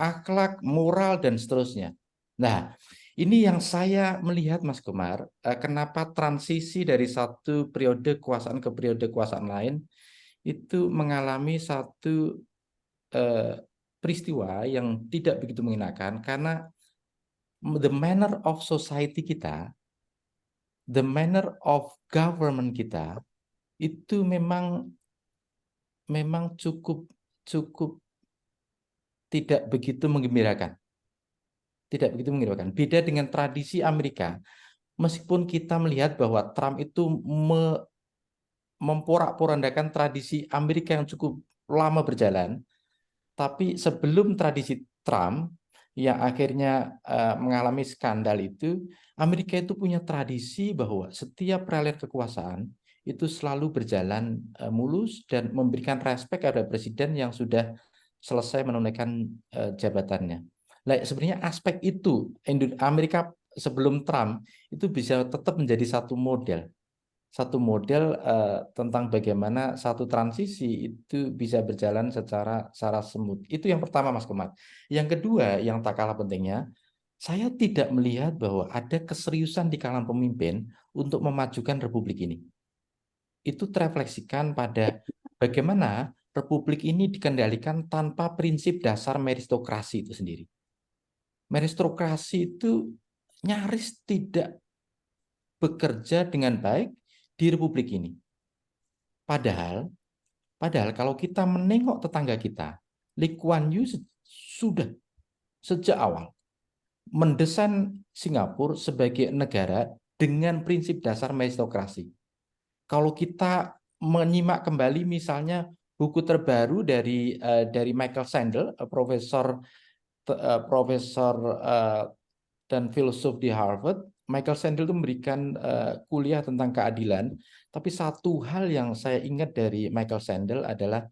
E: akhlak, moral, dan seterusnya. Nah, ini yang saya melihat, Mas Komar, kenapa transisi dari satu periode kekuasaan ke periode kekuasaan lain itu mengalami satu peristiwa yang tidak begitu mengenakan, karena the manner of society kita, the manner of government kita itu memang cukup tidak begitu menggembirakan. Tidak begitu menggembirakan. Beda dengan tradisi Amerika. Meskipun kita melihat bahwa Trump itu memporak-porandakan tradisi Amerika yang cukup lama berjalan, tapi sebelum tradisi Trump yang akhirnya mengalami skandal itu, Amerika itu punya tradisi bahwa setiap relief kekuasaan itu selalu berjalan mulus dan memberikan respek kepada presiden yang sudah selesai menunaikan jabatannya. Nah, sebenarnya aspek itu Amerika sebelum Trump itu bisa tetap menjadi satu model tentang bagaimana satu transisi itu bisa berjalan secara smooth. Itu yang pertama, Mas Komar. Yang kedua, yang tak kalah pentingnya, saya tidak melihat bahwa ada keseriusan di kalangan pemimpin untuk memajukan republik ini. Itu terefleksikan pada bagaimana republik ini dikendalikan tanpa prinsip dasar meritokrasi itu sendiri. Meritokrasi itu nyaris tidak bekerja dengan baik di republik ini. Padahal kalau kita menengok tetangga kita, Lee Kuan Yew sudah sejak awal mendesain Singapura sebagai negara dengan prinsip dasar meritokrasi. Kalau kita menyimak kembali misalnya buku terbaru dari Michael Sandel, profesor dan filsuf di Harvard, Michael Sandel itu memberikan kuliah tentang keadilan. Tapi satu hal yang saya ingat dari Michael Sandel adalah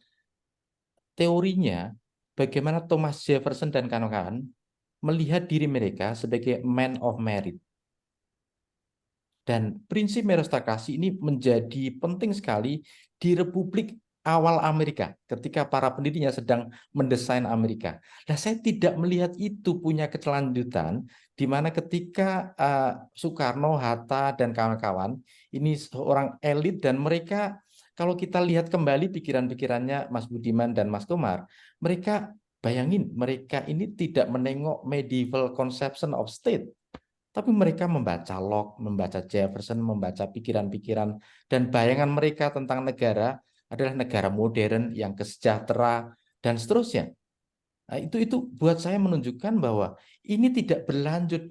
E: teorinya bagaimana Thomas Jefferson dan kawan-kawan melihat diri mereka sebagai man of merit. Dan prinsip meritokrasi ini menjadi penting sekali di Republik awal Amerika ketika para pendirinya sedang mendesain Amerika. Nah, saya tidak melihat itu punya kelanjutan di mana ketika Soekarno, Hatta, dan kawan-kawan ini seorang elit, dan mereka kalau kita lihat kembali pikiran-pikirannya Mas Budiman dan Mas Komar, mereka bayangin mereka ini tidak menengok medieval conception of state. Tapi mereka membaca Locke, membaca Jefferson, membaca pikiran-pikiran, dan bayangan mereka tentang negara adalah negara modern yang sejahtera dan seterusnya. Nah, itu buat saya menunjukkan bahwa ini tidak berlanjut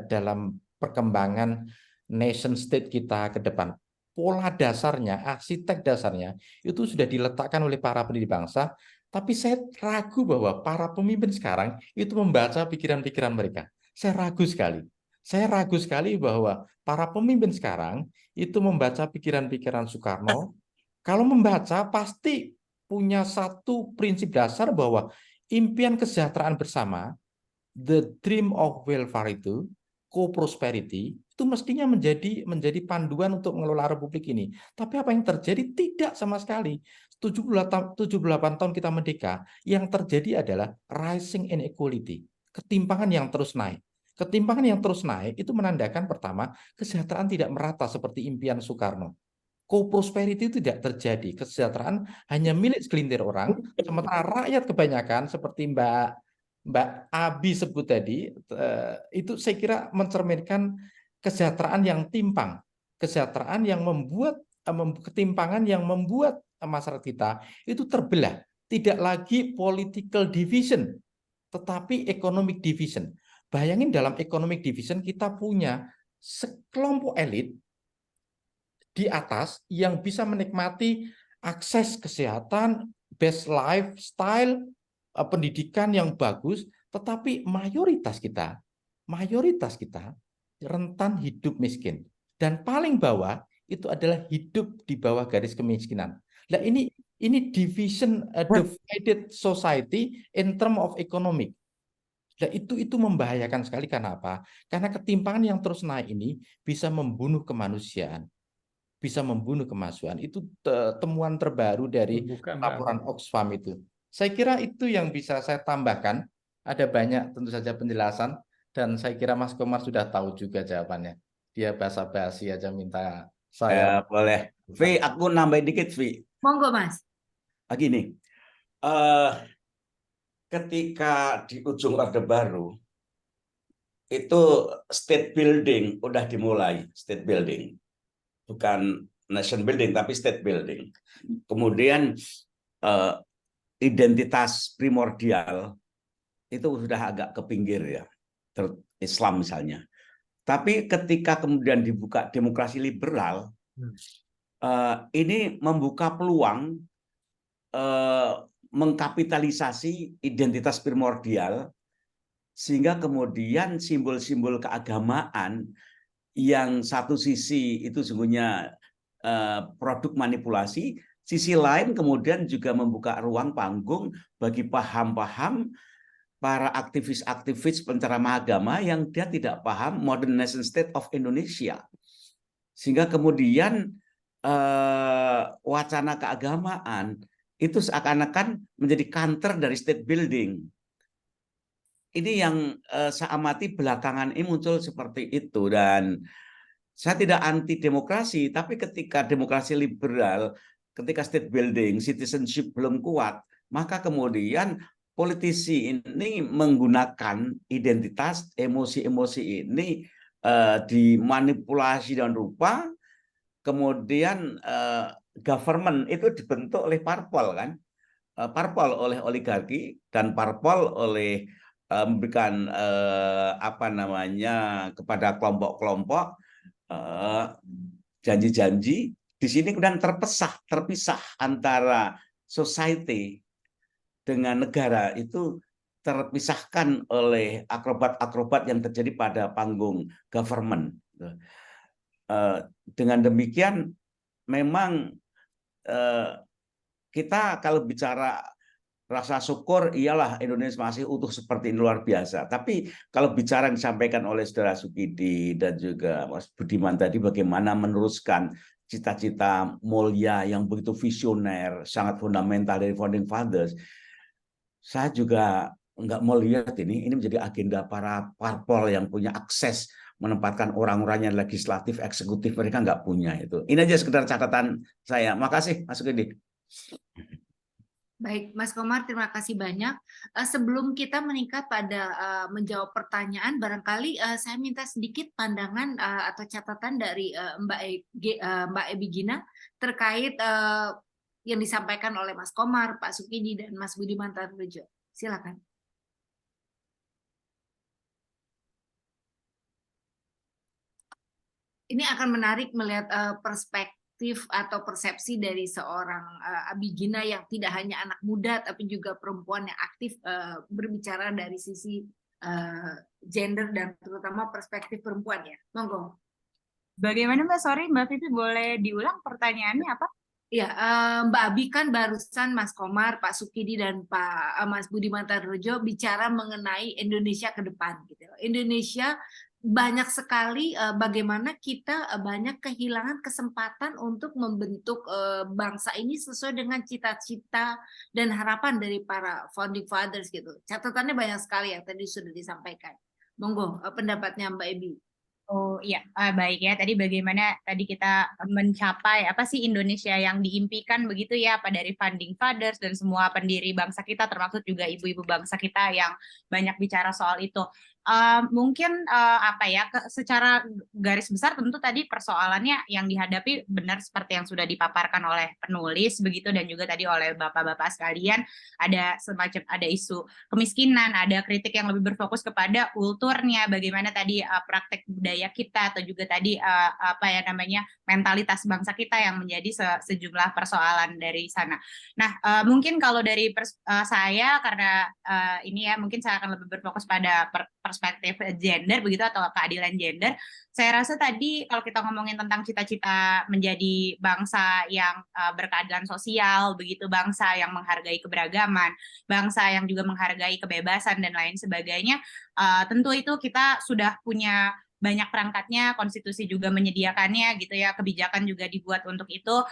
E: dalam perkembangan nation state kita ke depan. Pola dasarnya, arsitek dasarnya itu sudah diletakkan oleh para pendiri bangsa, tapi saya ragu bahwa para pemimpin sekarang itu membaca pikiran-pikiran mereka. Saya ragu sekali. Saya ragu sekali bahwa para pemimpin sekarang itu membaca pikiran-pikiran Soekarno. Kalau membaca pasti punya satu prinsip dasar bahwa impian kesejahteraan bersama, the dream of welfare itu, co-prosperity, itu mestinya menjadi panduan untuk mengelola republik ini. Tapi apa yang terjadi? Tidak sama sekali. 78 tahun kita merdeka, yang terjadi adalah rising inequality, ketimpangan yang terus naik. Ketimpangan yang terus naik itu menandakan pertama, kesejahteraan tidak merata seperti impian Soekarno. Co-prosperity itu tidak terjadi. Kesejahteraan hanya milik segelintir orang, sementara rakyat kebanyakan seperti Mbak Abi sebut tadi, itu saya kira mencerminkan kesejahteraan yang timpang, kesejahteraan yang membuat ketimpangan yang membuat masyarakat kita itu terbelah, tidak lagi political division, tetapi economic division. Bayangin dalam economic division kita punya sekelompok elit di atas yang bisa menikmati akses kesehatan, best lifestyle, pendidikan yang bagus, tetapi mayoritas kita rentan hidup miskin. Dan paling bawah itu adalah hidup di bawah garis kemiskinan. Nah, ini division divided society in term of economic. Nah, itu membahayakan sekali. Karena apa? Karena ketimpangan yang terus naik ini bisa membunuh kemanusiaan. Bisa membunuh kemanusiaan. Itu temuan terbaru dari laporan Oxfam itu. Saya kira itu yang bisa saya tambahkan. Ada banyak tentu saja penjelasan. Dan saya kira Mas Komar sudah tahu juga jawabannya. Dia basa-basi aja minta saya.
B: Boleh. Vi, aku nambahin dikit, Vi.
A: Monggo, Mas.
B: Gini, ketika di ujung Orde Baru itu state building udah dimulai, state building, bukan nation building tapi state building. Kemudian identitas primordial itu sudah agak ke pinggir ya, Islam misalnya. Tapi ketika kemudian dibuka demokrasi liberal, ini membuka peluang mengkapitalisasi identitas primordial, sehingga kemudian simbol-simbol keagamaan yang satu sisi itu sesungguhnya produk manipulasi, sisi lain kemudian juga membuka ruang panggung bagi paham-paham para aktivis-aktivis penceramah agama yang dia tidak paham modern nation state of Indonesia. Sehingga kemudian wacana keagamaan itu seakan-akan menjadi counter dari state building. Ini yang saya amati belakangan ini muncul seperti itu. Dan saya tidak anti demokrasi, tapi ketika demokrasi liberal, ketika state building, citizenship belum kuat, maka kemudian politisi ini menggunakan identitas, emosi-emosi ini dimanipulasi dan rupa, kemudian government itu dibentuk oleh parpol kan, parpol oleh oligarki dan parpol oleh memberikan apa namanya kepada kelompok-kelompok janji-janji. Di sini kemudian terpisah antara society dengan negara, itu terpisahkan oleh akrobat-akrobat yang terjadi pada panggung government. Dengan demikian memang kita kalau bicara rasa syukur, iyalah Indonesia masih utuh seperti ini, luar biasa. Tapi kalau bicara yang disampaikan oleh Saudara Sukidi dan juga Mas Budiman tadi, bagaimana meneruskan cita-cita mulia yang begitu visioner, sangat fundamental dari founding fathers, saya juga nggak mau lihat ini menjadi agenda para parpol yang punya akses menempatkan orang-orangnya legislatif, eksekutif, mereka nggak punya itu. Ini aja sekedar catatan saya. Makasih, Mas Sukidi.
A: Baik, Mas Komar, terima kasih banyak. Sebelum kita meningkat pada menjawab pertanyaan, barangkali saya minta sedikit pandangan atau catatan dari Mbak Ebi Gina terkait yang disampaikan oleh Mas Komar, Pak Sukidi, dan Mas Budiman Tarunrejo. Silakan. Ini akan menarik melihat perspektif atau persepsi dari seorang Abi Gina yang tidak hanya anak muda tapi juga perempuan yang aktif berbicara dari sisi gender dan terutama perspektif perempuan ya. Monggo.
C: Bagaimana Mbak? Sorry Mbak Vivi, boleh diulang pertanyaannya apa?
A: Ya, Mbak Abi kan barusan Mas Komar, Pak Sukidi dan Mas Budiman Tadrojo bicara mengenai Indonesia ke depan gitu. Indonesia banyak sekali bagaimana kita banyak kehilangan kesempatan untuk membentuk bangsa ini sesuai dengan cita-cita dan harapan dari para founding fathers gitu. Catatannya banyak sekali yang tadi sudah disampaikan. Monggo pendapatnya Mbak Ebi.
C: Oh iya, baik ya. Tadi bagaimana tadi kita mencapai apa sih Indonesia yang diimpikan begitu ya, apa dari founding fathers dan semua pendiri bangsa kita, termasuk juga ibu-ibu bangsa kita yang banyak bicara soal itu. Mungkin apa ya, secara garis besar tentu tadi persoalannya yang dihadapi benar seperti yang sudah dipaparkan oleh penulis begitu, dan juga tadi oleh bapak-bapak sekalian, ada semacam ada isu kemiskinan, ada kritik yang lebih berfokus kepada kulturnya, bagaimana tadi praktek budaya kita, atau juga tadi apa ya namanya mentalitas bangsa kita yang menjadi sejumlah persoalan dari sana. Nah, mungkin kalau dari saya, karena ini ya mungkin saya akan lebih berfokus pada perspektif gender begitu, atau keadilan gender. Saya rasa tadi kalau kita ngomongin tentang cita-cita menjadi bangsa yang berkeadilan sosial begitu, bangsa yang menghargai keberagaman, bangsa yang juga menghargai kebebasan dan lain sebagainya, tentu itu kita sudah punya banyak perangkatnya, konstitusi juga menyediakannya gitu ya, kebijakan juga dibuat untuk itu,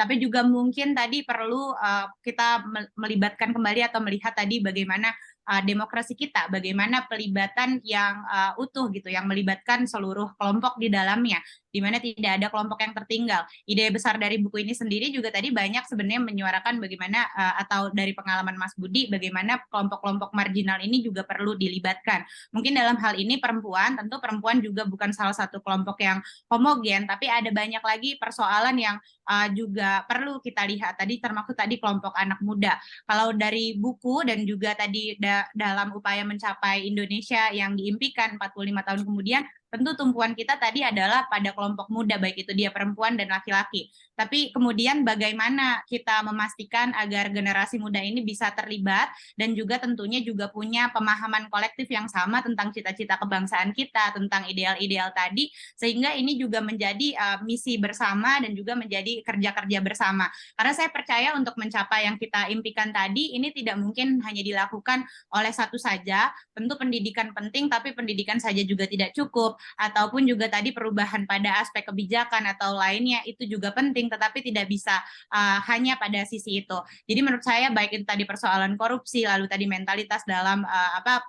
C: tapi juga mungkin tadi perlu kita melibatkan kembali atau melihat tadi bagaimana demokrasi kita, bagaimana pelibatan yang utuh gitu, yang melibatkan seluruh kelompok di dalamnya, di mana tidak ada kelompok yang tertinggal. Ide besar dari buku ini sendiri juga tadi banyak sebenarnya menyuarakan bagaimana atau dari pengalaman Mas Budi, bagaimana kelompok-kelompok marginal ini juga perlu dilibatkan. Mungkin dalam hal ini perempuan, tentu perempuan juga bukan salah satu kelompok yang homogen, tapi ada banyak lagi persoalan yang juga perlu kita lihat tadi, termasuk tadi kelompok anak muda. Kalau dari buku dan juga tadi dalam upaya mencapai Indonesia yang diimpikan 45 tahun kemudian, tentu tumpuan kita tadi adalah pada kelompok muda, baik itu dia perempuan dan laki-laki. Tapi kemudian bagaimana kita memastikan agar generasi muda ini bisa terlibat dan juga tentunya juga punya pemahaman kolektif yang sama tentang cita-cita kebangsaan kita, tentang ideal-ideal tadi, sehingga ini juga menjadi misi bersama dan juga menjadi kerja-kerja bersama. Karena saya percaya untuk mencapai yang kita impikan tadi, ini tidak mungkin hanya dilakukan oleh satu saja. Tentu pendidikan penting, tapi pendidikan saja juga tidak cukup, ataupun juga tadi perubahan pada aspek kebijakan atau lainnya itu juga penting, tetapi tidak bisa hanya pada sisi itu. Jadi menurut saya baik itu tadi persoalan korupsi, lalu tadi mentalitas dalam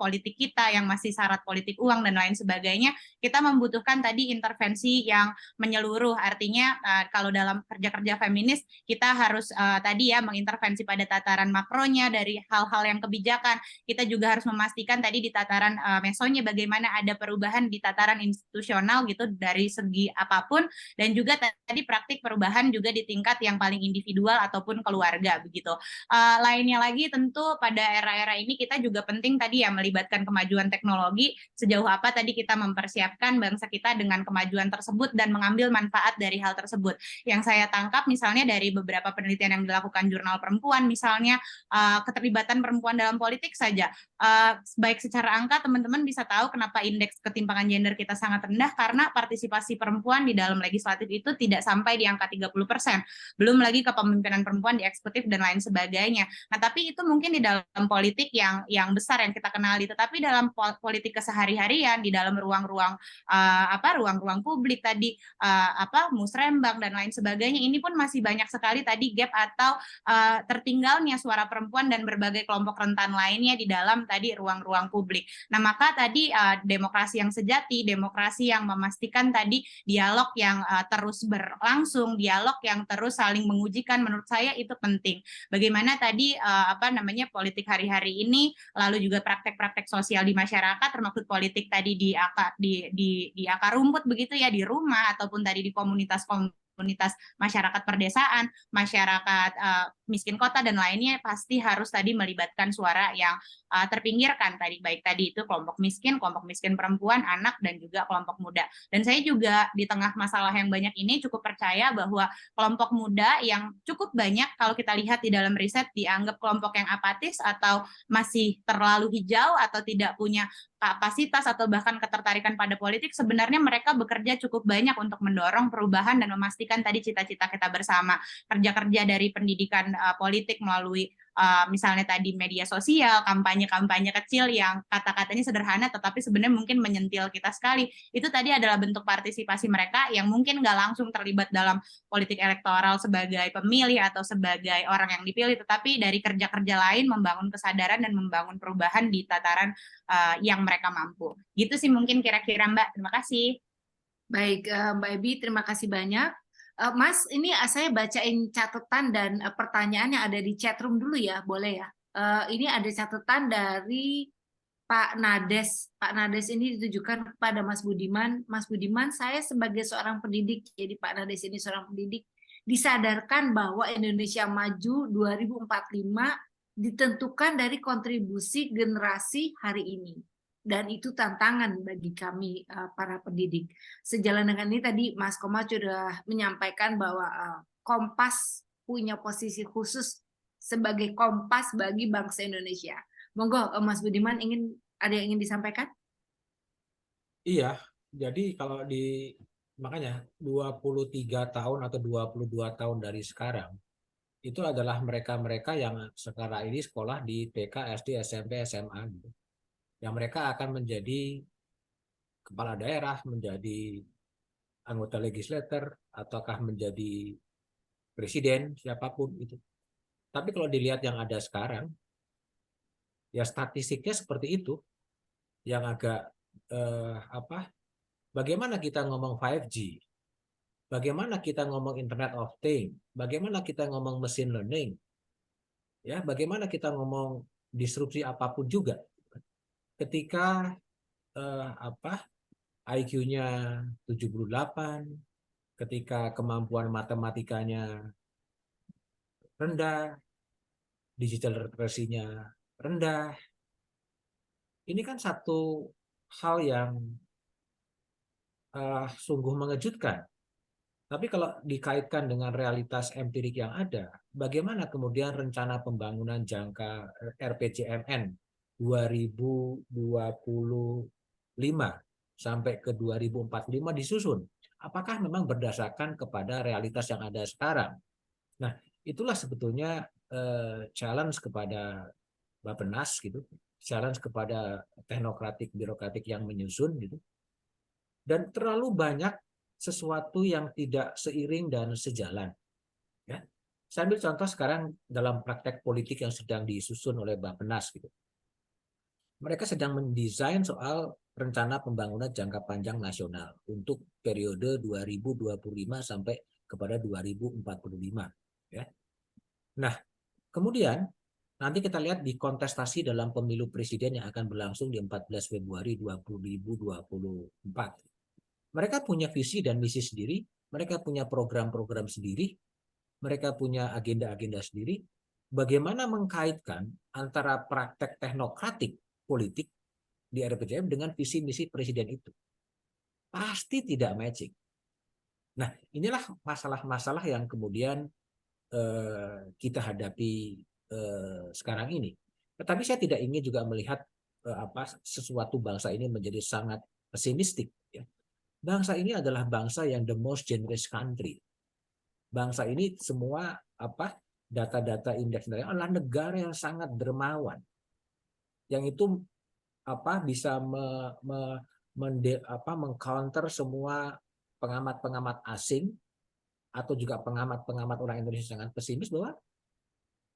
C: politik kita yang masih syarat politik uang dan lain sebagainya, kita membutuhkan tadi intervensi yang menyeluruh. Artinya kalau dalam kerja-kerja feminis kita harus tadi ya mengintervensi pada tataran makronya dari hal-hal yang kebijakan. Kita juga harus memastikan tadi di tataran mesonya bagaimana ada perubahan di tataran institusional gitu dari segi apapun, dan juga tadi praktik perubahan juga di tingkat yang paling individual ataupun keluarga begitu. Lainnya lagi tentu pada era-era ini kita juga penting tadi ya melibatkan kemajuan teknologi, sejauh apa tadi kita mempersiapkan bangsa kita dengan kemajuan tersebut dan mengambil manfaat dari hal tersebut. Yang saya tangkap misalnya dari beberapa penelitian yang dilakukan Jurnal Perempuan misalnya, keterlibatan perempuan dalam politik saja, baik secara angka teman-teman bisa tahu kenapa indeks ketimpangan gender kita sangat rendah, karena partisipasi perempuan di dalam legislatif itu tidak sampai di angka 30%. Belum lagi kepemimpinan perempuan di eksekutif dan lain sebagainya. Nah, tapi itu mungkin di dalam politik yang besar yang kita kenali, tetapi dalam politik kesehari-harian, di dalam ruang-ruang ruang-ruang publik tadi, musrembang dan lain sebagainya, ini pun masih banyak sekali tadi gap atau tertinggalnya suara perempuan dan berbagai kelompok rentan lainnya di dalam tadi ruang-ruang publik. Nah, maka tadi demokrasi yang sejati, demokrasi yang memastikan tadi dialog yang terus berlangsung, dialog yang terus saling mengujikan, menurut saya itu penting. Bagaimana tadi politik hari-hari ini, lalu juga praktek-praktek sosial di masyarakat, termasuk politik tadi di akar rumput begitu ya, di rumah ataupun tadi di komunitas masyarakat perdesaan, masyarakat miskin kota dan lainnya pasti harus tadi melibatkan suara yang terpinggirkan tadi, baik tadi itu kelompok miskin perempuan, anak, dan juga kelompok muda. Dan saya juga di tengah masalah yang banyak ini cukup percaya bahwa kelompok muda yang cukup banyak kalau kita lihat di dalam riset dianggap kelompok yang apatis atau masih terlalu hijau atau tidak punya kapasitas atau bahkan ketertarikan pada politik, sebenarnya mereka bekerja cukup banyak untuk mendorong perubahan dan memastikan tadi cita-cita kita bersama. Kerja-kerja dari pendidikan politik melalui misalnya tadi media sosial, kampanye-kampanye kecil yang kata-katanya sederhana tetapi sebenarnya mungkin menyentil kita sekali. Itu tadi adalah bentuk partisipasi mereka yang mungkin nggak langsung terlibat dalam politik elektoral sebagai pemilih atau sebagai orang yang dipilih, tetapi dari kerja-kerja lain membangun kesadaran dan membangun perubahan di tataran yang mereka mampu. Gitu sih mungkin kira-kira Mbak. Terima kasih.
A: Baik, Mbak Ebi, terima kasih banyak. Mas, ini saya bacain catatan dan pertanyaan yang ada di chatroom dulu ya, boleh ya? Ini ada catatan dari Pak Nades. Pak Nades ini ditujukan kepada Mas Budiman. Mas Budiman, saya sebagai seorang pendidik, jadi Pak Nades ini seorang pendidik, disadarkan bahwa Indonesia Maju 2045 ditentukan dari kontribusi generasi hari ini. Dan itu tantangan bagi kami para pendidik. Sejalan dengan ini tadi Mas Koma sudah menyampaikan bahwa Kompas punya posisi khusus sebagai kompas bagi bangsa Indonesia. Monggo Mas Budiman ada yang ingin disampaikan?
D: Iya, jadi kalau makanya 23 tahun atau 22 tahun dari sekarang, itu adalah mereka-mereka yang sekarang ini sekolah di TK, SD, SMP, SMA gitu. Yang mereka akan menjadi kepala daerah, menjadi anggota legislator, ataukah menjadi presiden, siapapun itu. Tapi kalau dilihat yang ada sekarang, ya statistiknya seperti itu, yang agak bagaimana kita ngomong 5G, bagaimana kita ngomong Internet of Things, bagaimana kita ngomong machine learning, ya, bagaimana kita ngomong disrupsi apapun juga. Ketika IQ-nya 78, ketika kemampuan matematikanya rendah, digital literacy-nya rendah, ini kan satu hal yang sungguh mengejutkan. Tapi kalau dikaitkan dengan realitas empirik yang ada, bagaimana kemudian rencana pembangunan jangka RPJMN 2025 sampai ke 2045 disusun? Apakah memang berdasarkan kepada realitas yang ada sekarang? Nah, itulah sebetulnya challenge kepada Bappenas gitu, challenge kepada teknokratik birokratik yang menyusun gitu. Dan terlalu banyak sesuatu yang tidak seiring dan sejalan. Ya. Saya ambil contoh sekarang dalam praktek politik yang sedang disusun oleh Bappenas gitu. Mereka sedang mendesain soal rencana pembangunan jangka panjang nasional untuk periode 2025 sampai kepada 2045. Ya. Nah, kemudian nanti kita lihat di kontestasi dalam pemilu presiden yang akan berlangsung di 14 Februari 2024. Mereka punya visi dan misi sendiri, mereka punya program-program sendiri, mereka punya agenda-agenda sendiri. Bagaimana mengkaitkan antara praktek teknokratik politik di RPJM dengan visi misi presiden itu? Pasti tidak matching. Nah, inilah masalah-masalah yang kemudian kita hadapi sekarang ini. Tetapi saya tidak ingin juga melihat sesuatu bangsa ini menjadi sangat pesimistik. Ya. Bangsa ini adalah bangsa yang the most generous country. Bangsa ini semua data-data indeks adalah negara yang sangat dermawan. Yang itu bisa mengcounter semua pengamat-pengamat asing atau juga pengamat-pengamat orang Indonesia sangat pesimis bahwa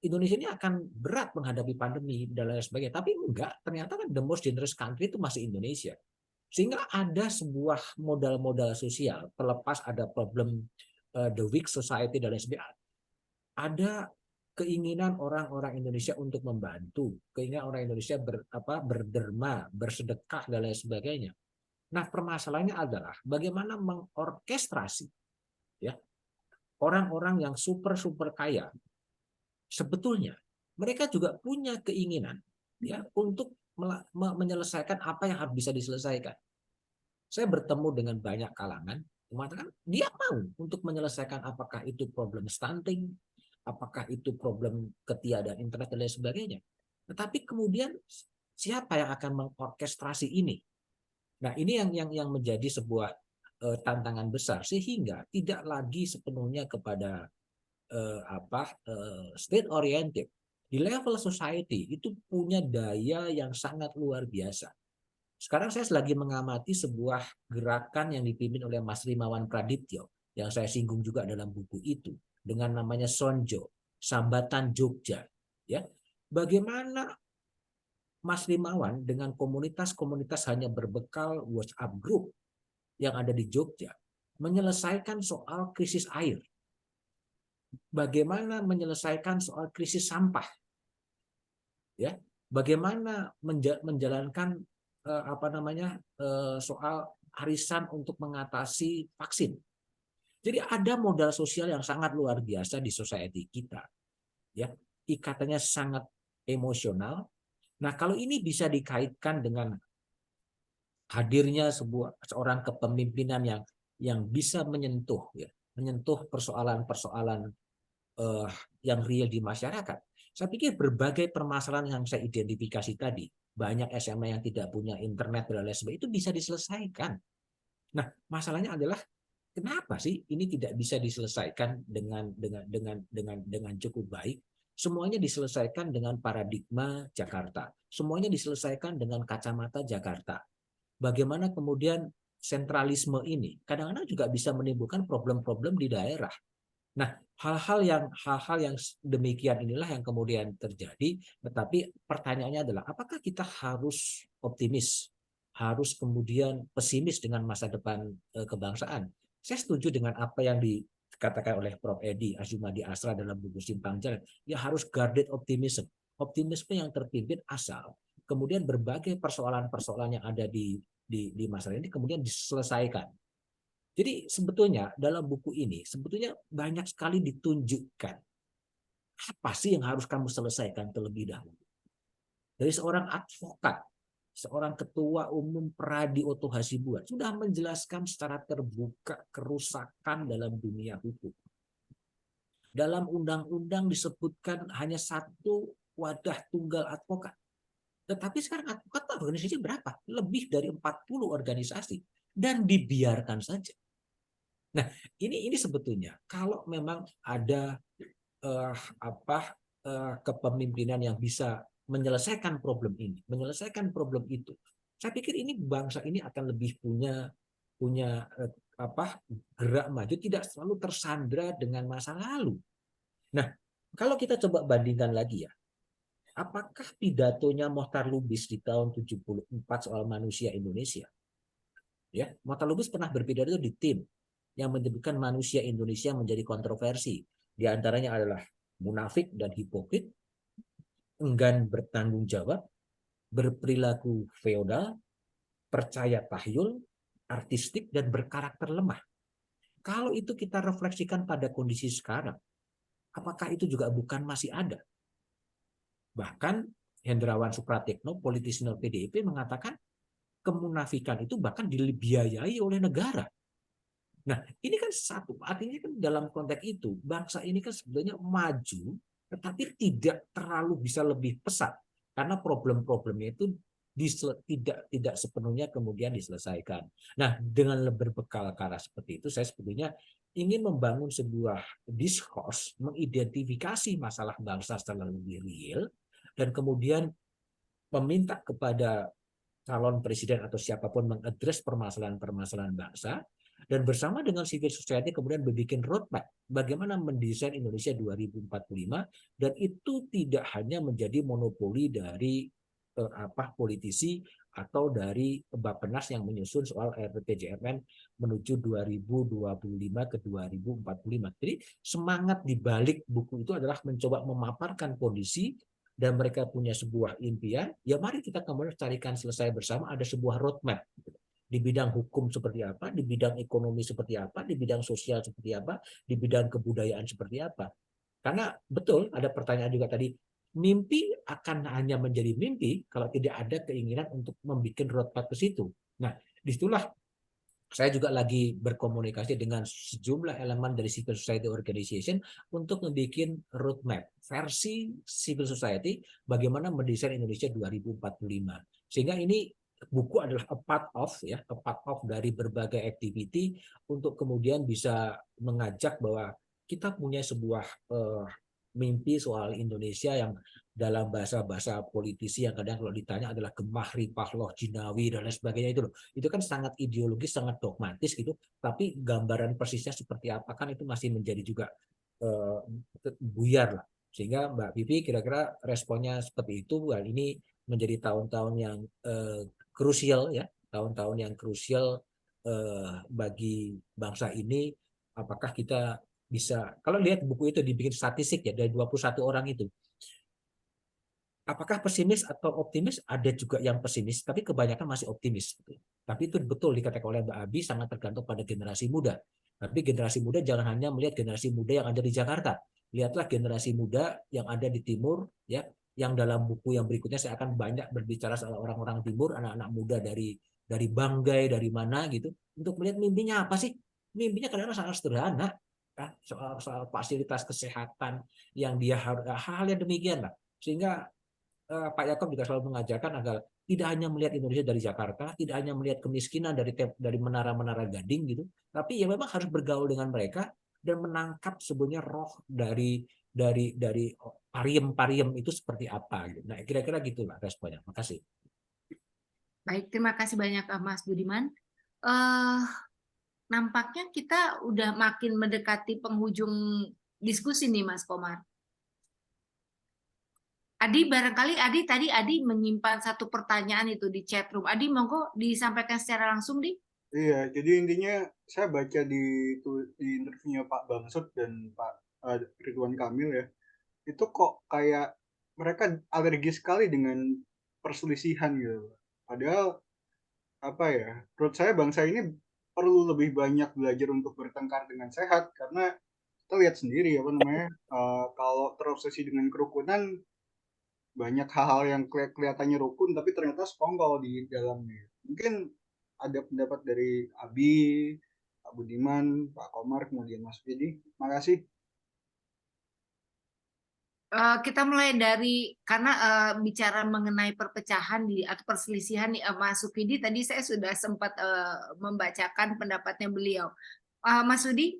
D: Indonesia ini akan berat menghadapi pandemi dan lain sebagainya. Tapi enggak, ternyata kan the most generous country itu masih Indonesia. Sehingga ada sebuah modal-modal sosial, terlepas ada problem the weak society dan lain sebagainya. Ada keinginan orang-orang Indonesia untuk membantu, keinginan orang Indonesia berderma, bersedekah dan lain sebagainya. Nah, permasalahannya adalah bagaimana mengorkestrasi ya orang-orang yang super kaya sebetulnya mereka juga punya keinginan ya untuk menyelesaikan apa yang harus bisa diselesaikan. Saya bertemu dengan banyak kalangan mengatakan dia mau untuk menyelesaikan apakah itu problem stunting, apakah itu problem ketiadaan internet dan lain sebagainya. Tetapi kemudian siapa yang akan mengorkestrasi ini? Nah, ini yang menjadi sebuah tantangan besar sehingga tidak lagi sepenuhnya kepada state oriented. Di level society itu punya daya yang sangat luar biasa. Sekarang saya lagi mengamati sebuah gerakan yang dipimpin oleh Mas Rimawan Pradiptyo yang saya singgung juga dalam buku itu dengan namanya Sonjo, Sambatan Jogja. Ya, bagaimana Mas Rimawan dengan komunitas-komunitas hanya berbekal WhatsApp group yang ada di Jogja menyelesaikan soal krisis air. Bagaimana menyelesaikan soal krisis sampah. Ya, bagaimana menjalankan soal arisan untuk mengatasi vaksin. Jadi ada modal sosial yang sangat luar biasa di society kita. Ya, ikatannya sangat emosional. Nah, kalau ini bisa dikaitkan dengan hadirnya seorang kepemimpinan yang bisa menyentuh persoalan-persoalan yang real di masyarakat. Saya pikir berbagai permasalahan yang saya identifikasi tadi, banyak SMA yang tidak punya internet dan lain sebagainya, itu bisa diselesaikan. Nah, masalahnya adalah kenapa sih ini tidak bisa diselesaikan dengan cukup baik? Semuanya diselesaikan dengan paradigma Jakarta. Semuanya diselesaikan dengan kacamata Jakarta. Bagaimana kemudian sentralisme ini kadang-kadang juga bisa menimbulkan problem-problem di daerah. Nah, hal-hal yang demikian inilah yang kemudian terjadi. Tetapi pertanyaannya adalah, apakah kita harus optimis, harus kemudian pesimis dengan masa depan kebangsaan? Saya setuju dengan apa yang dikatakan oleh Prof. Edi Azumadi Asra dalam buku Simpang Jalan. Ya harus guarded optimism. Optimisme yang terpimpin asal kemudian berbagai persoalan-persoalan yang ada di masalah ini kemudian diselesaikan. Jadi sebetulnya dalam buku ini sebetulnya banyak sekali ditunjukkan apa sih yang harus kamu selesaikan terlebih dahulu. Dari seorang advokat, seorang ketua umum Pradi Oto Hasibuan sudah menjelaskan secara terbuka kerusakan dalam dunia hukum. Dalam undang-undang disebutkan hanya satu wadah tunggal advokat. Tetapi sekarang advokat organisasi berapa? Lebih dari 40 organisasi dan dibiarkan saja. Nah, ini sebetulnya kalau memang ada kepemimpinan yang bisa menyelesaikan problem ini, menyelesaikan problem itu, saya pikir ini bangsa ini akan lebih punya gerak maju, tidak selalu tersandra dengan masa lalu. Nah, kalau kita coba bandingkan lagi ya, apakah pidatonya Mohtar Lubis di tahun 74 soal manusia Indonesia? Ya, Mohtar Lubis pernah berpidato di TIM yang menyebutkan manusia Indonesia menjadi kontroversi. Di antaranya adalah munafik dan hipokrit, enggan bertanggung jawab, berperilaku feodal, percaya tahyul, artistik, dan berkarakter lemah. Kalau itu kita refleksikan pada kondisi sekarang, apakah itu juga bukan masih ada? Bahkan Hendrawan Supratekno, politisi PDIP, mengatakan kemunafikan itu bahkan dibiayai oleh negara. Nah, ini kan satu, artinya kan dalam konteks itu, bangsa ini kan sebenarnya maju, tetapi tidak terlalu bisa lebih pesat, karena problem-problemnya itu tidak sepenuhnya kemudian diselesaikan. Nah, dengan berbekal ke arah seperti itu, saya sebetulnya ingin membangun sebuah diskurs, mengidentifikasi masalah bangsa secara lebih real, dan kemudian meminta kepada calon presiden atau siapapun mengadres permasalahan-permasalahan bangsa, dan bersama dengan civil society kemudian membuat roadmap bagaimana mendesain Indonesia 2045, dan itu tidak hanya menjadi monopoli dari politisi atau dari Bappenas yang menyusun soal RPJMN menuju 2025 ke 2045. Jadi semangat di balik buku itu adalah mencoba memaparkan kondisi, dan mereka punya sebuah impian, ya mari kita kemudian carikan selesai bersama, ada sebuah roadmap di bidang hukum seperti apa, di bidang ekonomi seperti apa, di bidang sosial seperti apa, di bidang kebudayaan seperti apa. Karena betul ada pertanyaan juga tadi, mimpi akan hanya menjadi mimpi kalau tidak ada keinginan untuk membuat roadmap ke situ. Nah, disitulah saya juga lagi berkomunikasi dengan sejumlah elemen dari civil society organization untuk membuat roadmap versi civil society bagaimana mendesain Indonesia 2045. Sehingga ini buku adalah a part of dari berbagai activity untuk kemudian bisa mengajak bahwa kita punya sebuah mimpi soal Indonesia yang dalam bahasa politisi yang kadang kalau ditanya adalah gemah, ripah, loh, jinawi, dan lain sebagainya itu kan sangat ideologis, sangat dogmatis gitu, tapi gambaran persisnya seperti apa kan itu masih menjadi juga buyar lah. Sehingga Mbak Vivi kira-kira responnya seperti itu. Well, ini menjadi tahun-tahun yang krusial ya, tahun-tahun yang krusial bagi bangsa ini. Apakah kita bisa, kalau lihat buku itu dibikin statistik ya dari 21 orang itu, apakah pesimis atau optimis? Ada juga yang pesimis, tapi kebanyakan masih optimis. Tapi itu betul dikatakan oleh Mbak Abi, sangat tergantung pada generasi muda. Tapi generasi muda jangan hanya melihat generasi muda yang ada di Jakarta. Lihatlah generasi muda yang ada di timur, ya, yang dalam buku yang berikutnya saya akan banyak berbicara soal orang-orang timur, anak-anak muda dari Banggai, dari mana gitu, untuk melihat mimpinya apa sih? Mimpinya kadang-kadang sangat sederhana, ya, soal fasilitas kesehatan yang dia harus, hal yang demikian lah. Sehingga Pak Yakob juga selalu mengajarkan agar tidak hanya melihat Indonesia dari Jakarta, tidak hanya melihat kemiskinan dari menara-menara Gading gitu, tapi ya memang harus bergaul dengan mereka dan menangkap sebenarnya roh dari pariem-pariem itu seperti apa gitu. Nah, kira-kira gitulah responnya. Makasih.
A: Baik, terima kasih banyak Mas Budiman. Nampaknya kita udah makin mendekati penghujung diskusi nih Mas Komar. Adi, barangkali Adi menyimpan satu pertanyaan itu di chat room. Adi, monggo disampaikan secara langsung, Di.
F: Iya, jadi intinya saya baca di interviewnya Pak Bamsud dan Pak Ridwan Kamil ya, itu kok kayak mereka alergis sekali dengan perselisihan gitu. Padahal apa ya, menurut saya bangsa ini perlu lebih banyak belajar untuk bertengkar dengan sehat, karena kita lihat sendiri apa namanya, kalau terobsesi dengan kerukunan, banyak hal-hal yang kelihatannya rukun tapi ternyata sekongkol di dalamnya. Mungkin ada pendapat dari Abi, Pak Budiman, Pak Komar, kemudian Mas Fidi. Makasih.
A: Kita mulai dari, karena bicara mengenai perpecahan atau perselisihan nih, Mas Sukidi, tadi saya sudah sempat membacakan pendapatnya beliau. Mas Sudi,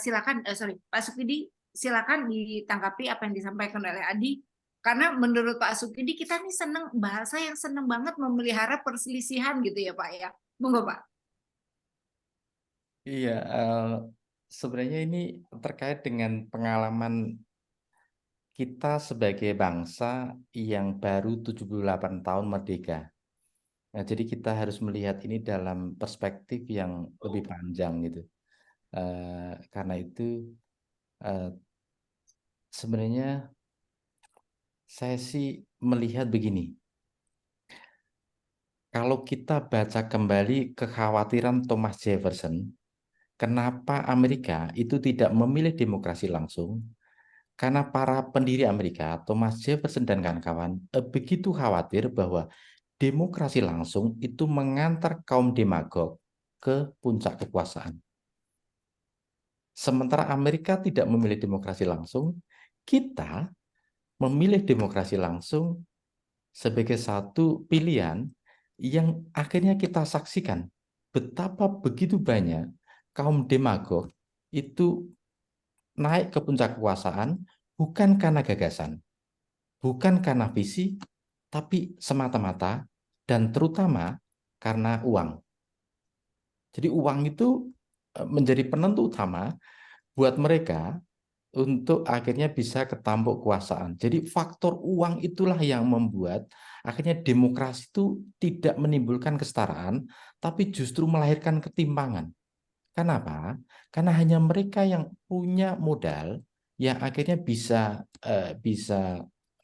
A: silakan, Pak Sukidi, silakan ditanggapi apa yang disampaikan oleh Adi. Karena menurut Pak Sukidi, kita nih senang, bahasa yang senang banget memelihara perselisihan gitu ya Pak ya. Monggo Pak.
E: Iya, sebenarnya ini terkait dengan pengalaman kita sebagai bangsa yang baru 78 tahun merdeka. Nah, jadi kita harus melihat ini dalam perspektif yang lebih panjang gitu. Karena itu sebenarnya saya sih melihat begini. Kalau kita baca kembali kekhawatiran Thomas Jefferson, kenapa Amerika itu tidak memilih demokrasi langsung? Karena para pendiri Amerika, Thomas Jefferson dan kawan-kawan, begitu khawatir bahwa demokrasi langsung itu mengantar kaum demagog ke puncak kekuasaan. Sementara Amerika tidak memilih demokrasi langsung, kita memilih demokrasi langsung sebagai satu pilihan yang akhirnya kita saksikan betapa begitu banyak kaum demagog itu naik ke puncak kekuasaan bukan karena gagasan, bukan karena visi, tapi semata-mata dan terutama karena uang. Jadi uang itu menjadi penentu utama buat mereka untuk akhirnya bisa ketampuk kekuasaan. Jadi faktor uang itulah yang membuat akhirnya demokrasi itu tidak menimbulkan kesetaraan, tapi justru melahirkan ketimpangan. Kenapa? Karena hanya mereka yang punya modal yang akhirnya bisa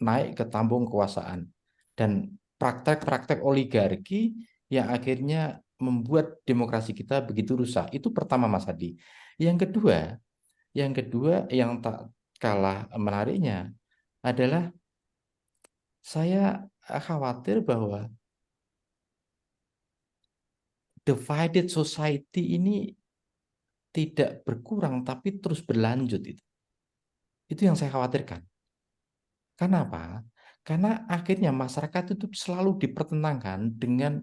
E: naik ke tambung kekuasaan, dan praktek-praktek oligarki yang akhirnya membuat demokrasi kita begitu rusak. Itu pertama Mas Hadi. Yang kedua yang kalah menariknya adalah saya khawatir bahwa divided society ini tidak berkurang tapi terus berlanjut itu. Itu yang saya khawatirkan. Kenapa? Karena akhirnya masyarakat itu selalu dipertentangkan dengan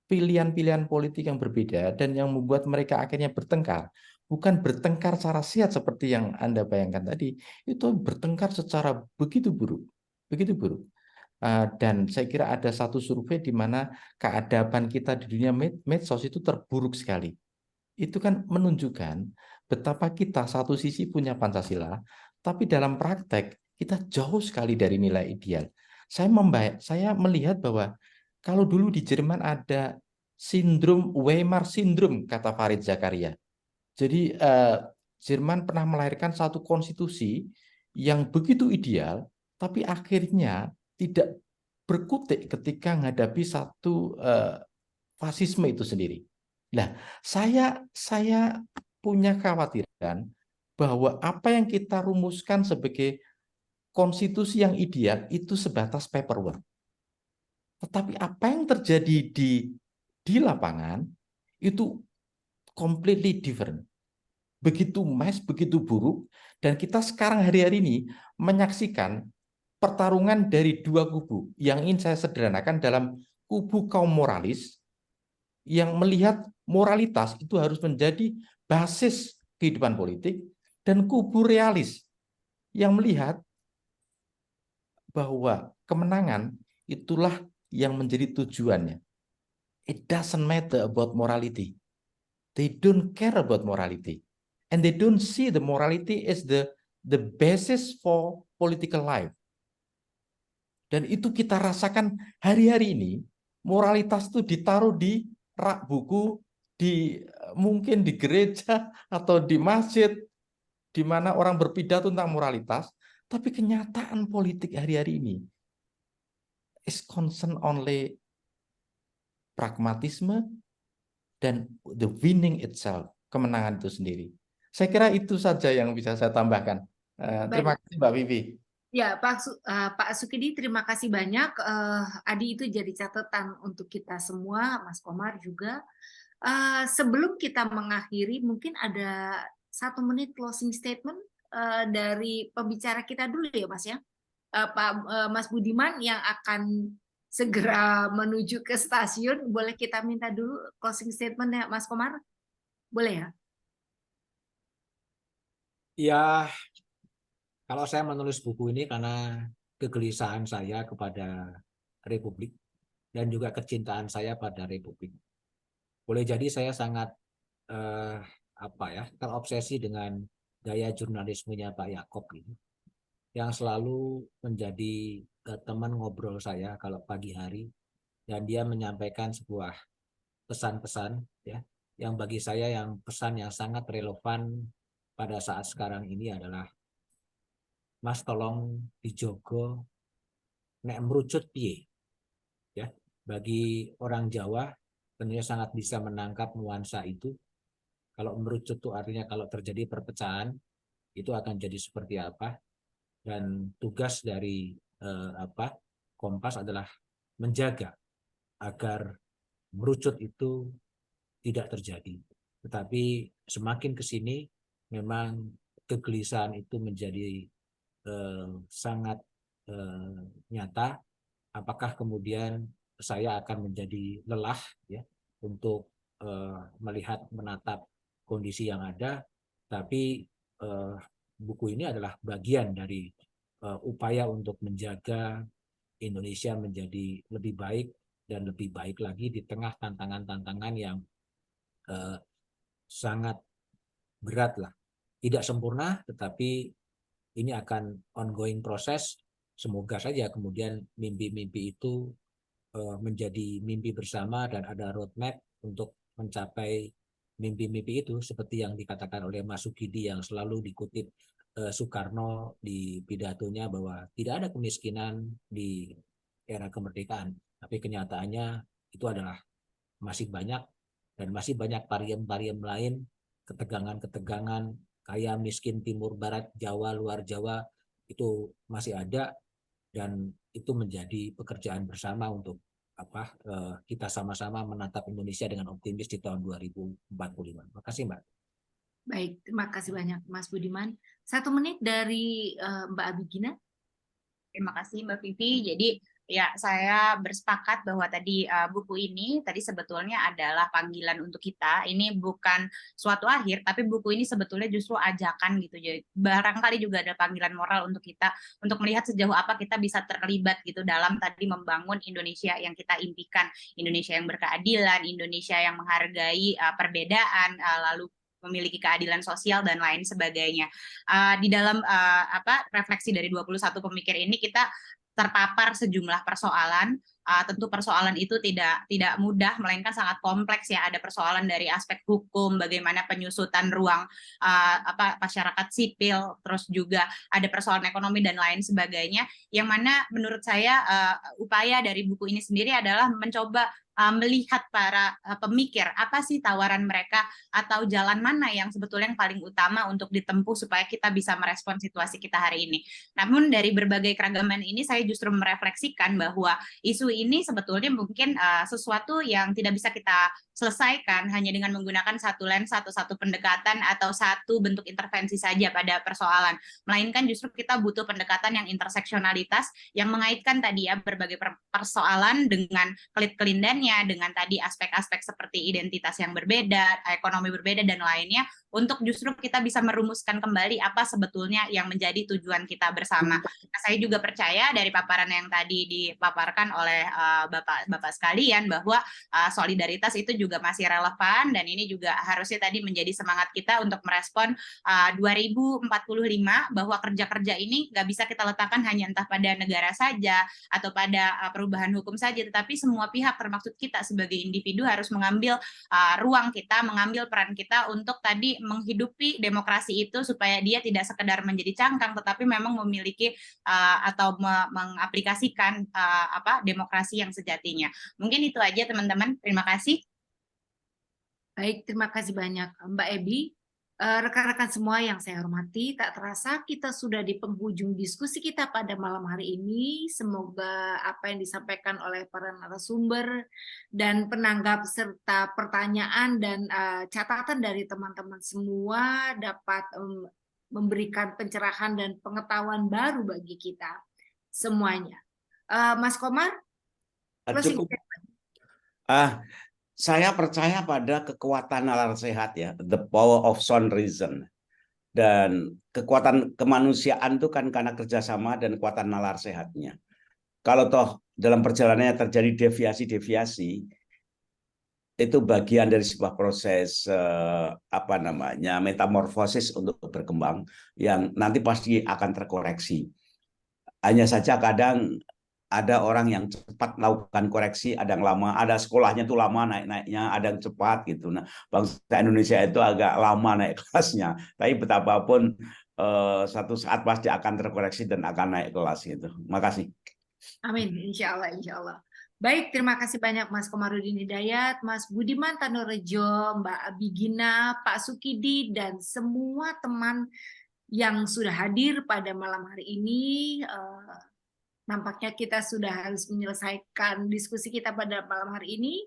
E: pilihan-pilihan politik yang berbeda dan yang membuat mereka akhirnya bertengkar. Bukan bertengkar secara sehat seperti yang Anda bayangkan tadi, itu bertengkar secara begitu buruk. Begitu buruk. Dan saya kira ada satu survei di mana keadaban kita di dunia medsos itu terburuk sekali. Itu kan menunjukkan betapa kita satu sisi punya Pancasila, tapi dalam praktek kita jauh sekali dari nilai ideal. Saya melihat bahwa kalau dulu di Jerman ada sindrom Weimar Syndrome, kata Farid Zakaria. Jadi Jerman pernah melahirkan satu konstitusi yang begitu ideal, tapi akhirnya tidak berkutik ketika menghadapi satu fasisme itu sendiri. Nah, saya punya kekhawatiran bahwa apa yang kita rumuskan sebagai konstitusi yang ideal itu sebatas paperwork. Tetapi apa yang terjadi di lapangan itu completely different. Begitu begitu buruk, dan kita sekarang hari-hari ini menyaksikan pertarungan dari dua kubu yang ingin saya sederhanakan dalam kubu kaum moralis yang melihat moralitas itu harus menjadi basis kehidupan politik, dan kubu realis yang melihat bahwa kemenangan itulah yang menjadi tujuannya. It doesn't matter about morality. They don't care about morality. And they don't see the morality as the basis for political life. Dan itu kita rasakan hari-hari ini, moralitas itu ditaruh di rak buku, mungkin di gereja atau di masjid, di mana orang berpidato tentang moralitas, tapi kenyataan politik hari-hari ini is concern only pragmatisme dan the winning itself, kemenangan itu sendiri. Saya kira itu saja yang bisa saya tambahkan. Terima kasih Mbak Vivi.
A: Ya, Pak Sukidi, terima kasih banyak. Adi, itu jadi catatan untuk kita semua, Mas Komar juga. Sebelum kita mengakhiri, mungkin ada 1 menit closing statement dari pembicara kita dulu ya, Mas ya. Mas Budiman yang akan segera menuju ke stasiun, boleh kita minta dulu closing statement ya, Mas Komar? Boleh ya?
D: Ya, kalau saya menulis buku ini karena kegelisahan saya kepada Republik dan juga kecintaan saya pada Republik. Boleh jadi saya sangat terobsesi dengan gaya jurnalismenya Pak Yaakob ini, yang selalu menjadi teman ngobrol saya kalau pagi hari, dan dia menyampaikan sebuah pesan-pesan ya yang bagi saya yang pesan yang sangat relevan pada saat sekarang ini adalah, Mas tolong dijogo nek merucut piye. Ya, bagi orang Jawa tentunya sangat bisa menangkap nuansa itu. Kalau merucut itu artinya kalau terjadi perpecahan itu akan jadi seperti apa, dan tugas dari Kompas adalah menjaga agar merucut itu tidak terjadi. Tetapi semakin ke sini memang kegelisahan itu menjadi sangat nyata. Apakah kemudian saya akan menjadi lelah ya untuk melihat menatap kondisi yang ada, tapi buku ini adalah bagian dari upaya untuk menjaga Indonesia menjadi lebih baik dan lebih baik lagi di tengah tantangan-tantangan yang sangat berat lah. Tidak sempurna, tetapi ini akan ongoing proses. Semoga saja kemudian mimpi-mimpi itu menjadi mimpi bersama dan ada roadmap untuk mencapai mimpi-mimpi itu, seperti yang dikatakan oleh Mas Sukidi yang selalu dikutip Soekarno di pidatonya bahwa tidak ada kemiskinan di era kemerdekaan, tapi kenyataannya itu adalah masih banyak, dan masih banyak pariem-pariem lain, ketegangan-ketegangan kaya miskin timur barat Jawa luar Jawa itu masih ada, dan itu menjadi pekerjaan bersama untuk kita sama-sama menatap Indonesia dengan optimis di tahun 2045. Makasih Mbak.
A: Baik, terima kasih banyak Mas Budiman. 1 menit dari Mbak Abigina.
C: Terima kasih Mbak Vivi. Jadi ya saya bersepakat bahwa tadi buku ini tadi sebetulnya adalah panggilan untuk kita. Ini bukan suatu akhir, tapi buku ini sebetulnya justru ajakan gitu. Jadi barangkali juga ada panggilan moral untuk kita untuk melihat sejauh apa kita bisa terlibat gitu dalam tadi membangun Indonesia yang kita impikan, Indonesia yang berkeadilan, Indonesia yang menghargai perbedaan, lalu memiliki keadilan sosial dan lain sebagainya. Di dalam refleksi dari 21 pemikir ini kita terpapar sejumlah persoalan. Tentu persoalan itu tidak mudah, melainkan sangat kompleks ya. Ada persoalan dari aspek hukum, bagaimana penyusutan ruang masyarakat sipil, terus juga ada persoalan ekonomi dan lain sebagainya. Yang mana menurut saya upaya dari buku ini sendiri adalah mencoba melihat para pemikir, apa sih tawaran mereka atau jalan mana yang sebetulnya yang paling utama untuk ditempuh supaya kita bisa merespon situasi kita hari ini. Namun dari berbagai keragaman ini saya justru merefleksikan bahwa isu ini sebetulnya mungkin sesuatu yang tidak bisa kita selesaikan hanya dengan menggunakan satu lensa atau satu pendekatan atau satu bentuk intervensi saja pada persoalan. Melainkan justru kita butuh pendekatan yang interseksionalitas yang mengaitkan tadi ya berbagai persoalan dengan kelindannya, dengan tadi aspek-aspek seperti identitas yang berbeda, ekonomi berbeda dan lainnya, untuk justru kita bisa merumuskan kembali apa sebetulnya yang menjadi tujuan kita bersama. Nah, saya juga percaya dari paparan yang tadi dipaparkan oleh Bapak sekalian bahwa solidaritas itu juga masih relevan, dan ini juga harusnya tadi menjadi semangat kita untuk merespon 2045 bahwa kerja-kerja ini nggak bisa kita letakkan hanya entah pada negara saja atau pada perubahan hukum saja, tetapi semua pihak termasuk kita sebagai individu harus mengambil ruang kita, mengambil peran kita untuk tadi menghidupi demokrasi itu supaya dia tidak sekedar menjadi cangkang, tetapi memang memiliki atau mengaplikasikan demokrasi yang sejatinya. Mungkin itu aja teman-teman. Terima kasih.
A: Baik, terima kasih banyak Mbak Ebi. Rekan-rekan semua yang saya hormati, tak terasa kita sudah di penghujung diskusi kita pada malam hari ini. Semoga apa yang disampaikan oleh para narasumber dan penanggap serta pertanyaan dan catatan dari teman-teman semua dapat memberikan pencerahan dan pengetahuan baru bagi kita semuanya. Mas Komar,
B: Cukup. Saya percaya pada kekuatan nalar sehat ya, the power of sound reason. Dan kekuatan kemanusiaan itu kan karena kerjasama dan kekuatan nalar sehatnya. Kalau toh dalam perjalanannya terjadi deviasi-deviasi, itu bagian dari sebuah proses metamorfosis untuk berkembang yang nanti pasti akan terkoreksi. Hanya saja kadang ada orang yang cepat melakukan koreksi, ada yang lama, ada sekolahnya tuh lama naik-naiknya, ada yang cepat gitu. Nah, bangsa Indonesia itu agak lama naik kelasnya, tapi betapapun satu saat pasti akan terkoreksi dan akan naik kelas gitu. Makasih.
A: Amin, insya Allah, insya Allah. Baik, terima kasih banyak Mas Komarudin Hidayat, Mas Budiman Tanorejo, Mbak Abigina, Pak Sukidi, dan semua teman yang sudah hadir pada malam hari ini. Nampaknya kita sudah harus menyelesaikan diskusi kita pada malam hari ini.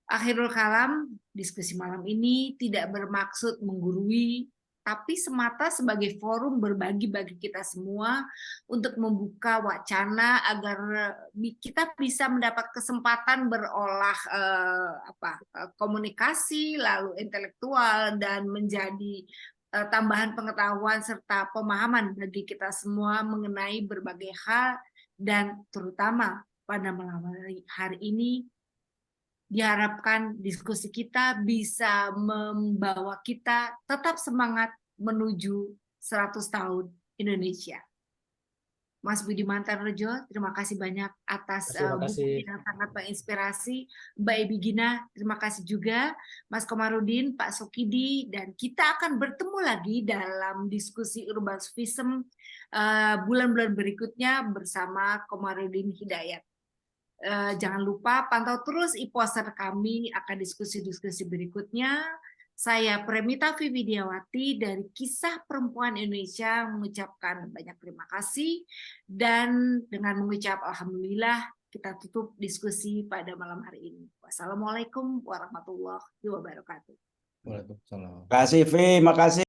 A: Akhirul kalam, diskusi malam ini tidak bermaksud menggurui, tapi semata sebagai forum berbagi bagi kita semua untuk membuka wacana agar kita bisa mendapat kesempatan berolah komunikasi, lalu intelektual, dan menjadi tambahan pengetahuan serta pemahaman bagi kita semua mengenai berbagai hal. Dan terutama pada malam hari ini diharapkan diskusi kita bisa membawa kita tetap semangat menuju 100 tahun Indonesia. Mas Budiman Tanorejo, terima kasih banyak atas buku yang sangat menginspirasi. Mbak Ebi Gina, terima kasih juga. Mas Komarudin, Pak Sukidi, dan kita akan bertemu lagi dalam diskusi Urban Sufism bulan-bulan berikutnya bersama Komarudin Hidayat. Jangan lupa pantau terus e-poster kami akan diskusi-diskusi berikutnya. Saya Premita Widiawati dari Kisah Perempuan Indonesia mengucapkan banyak terima kasih, dan dengan mengucap alhamdulillah kita tutup diskusi pada malam hari ini. Wassalamualaikum warahmatullahi wabarakatuh.
E: Waalaikumsalam.
B: Terima kasih, V. Makasih.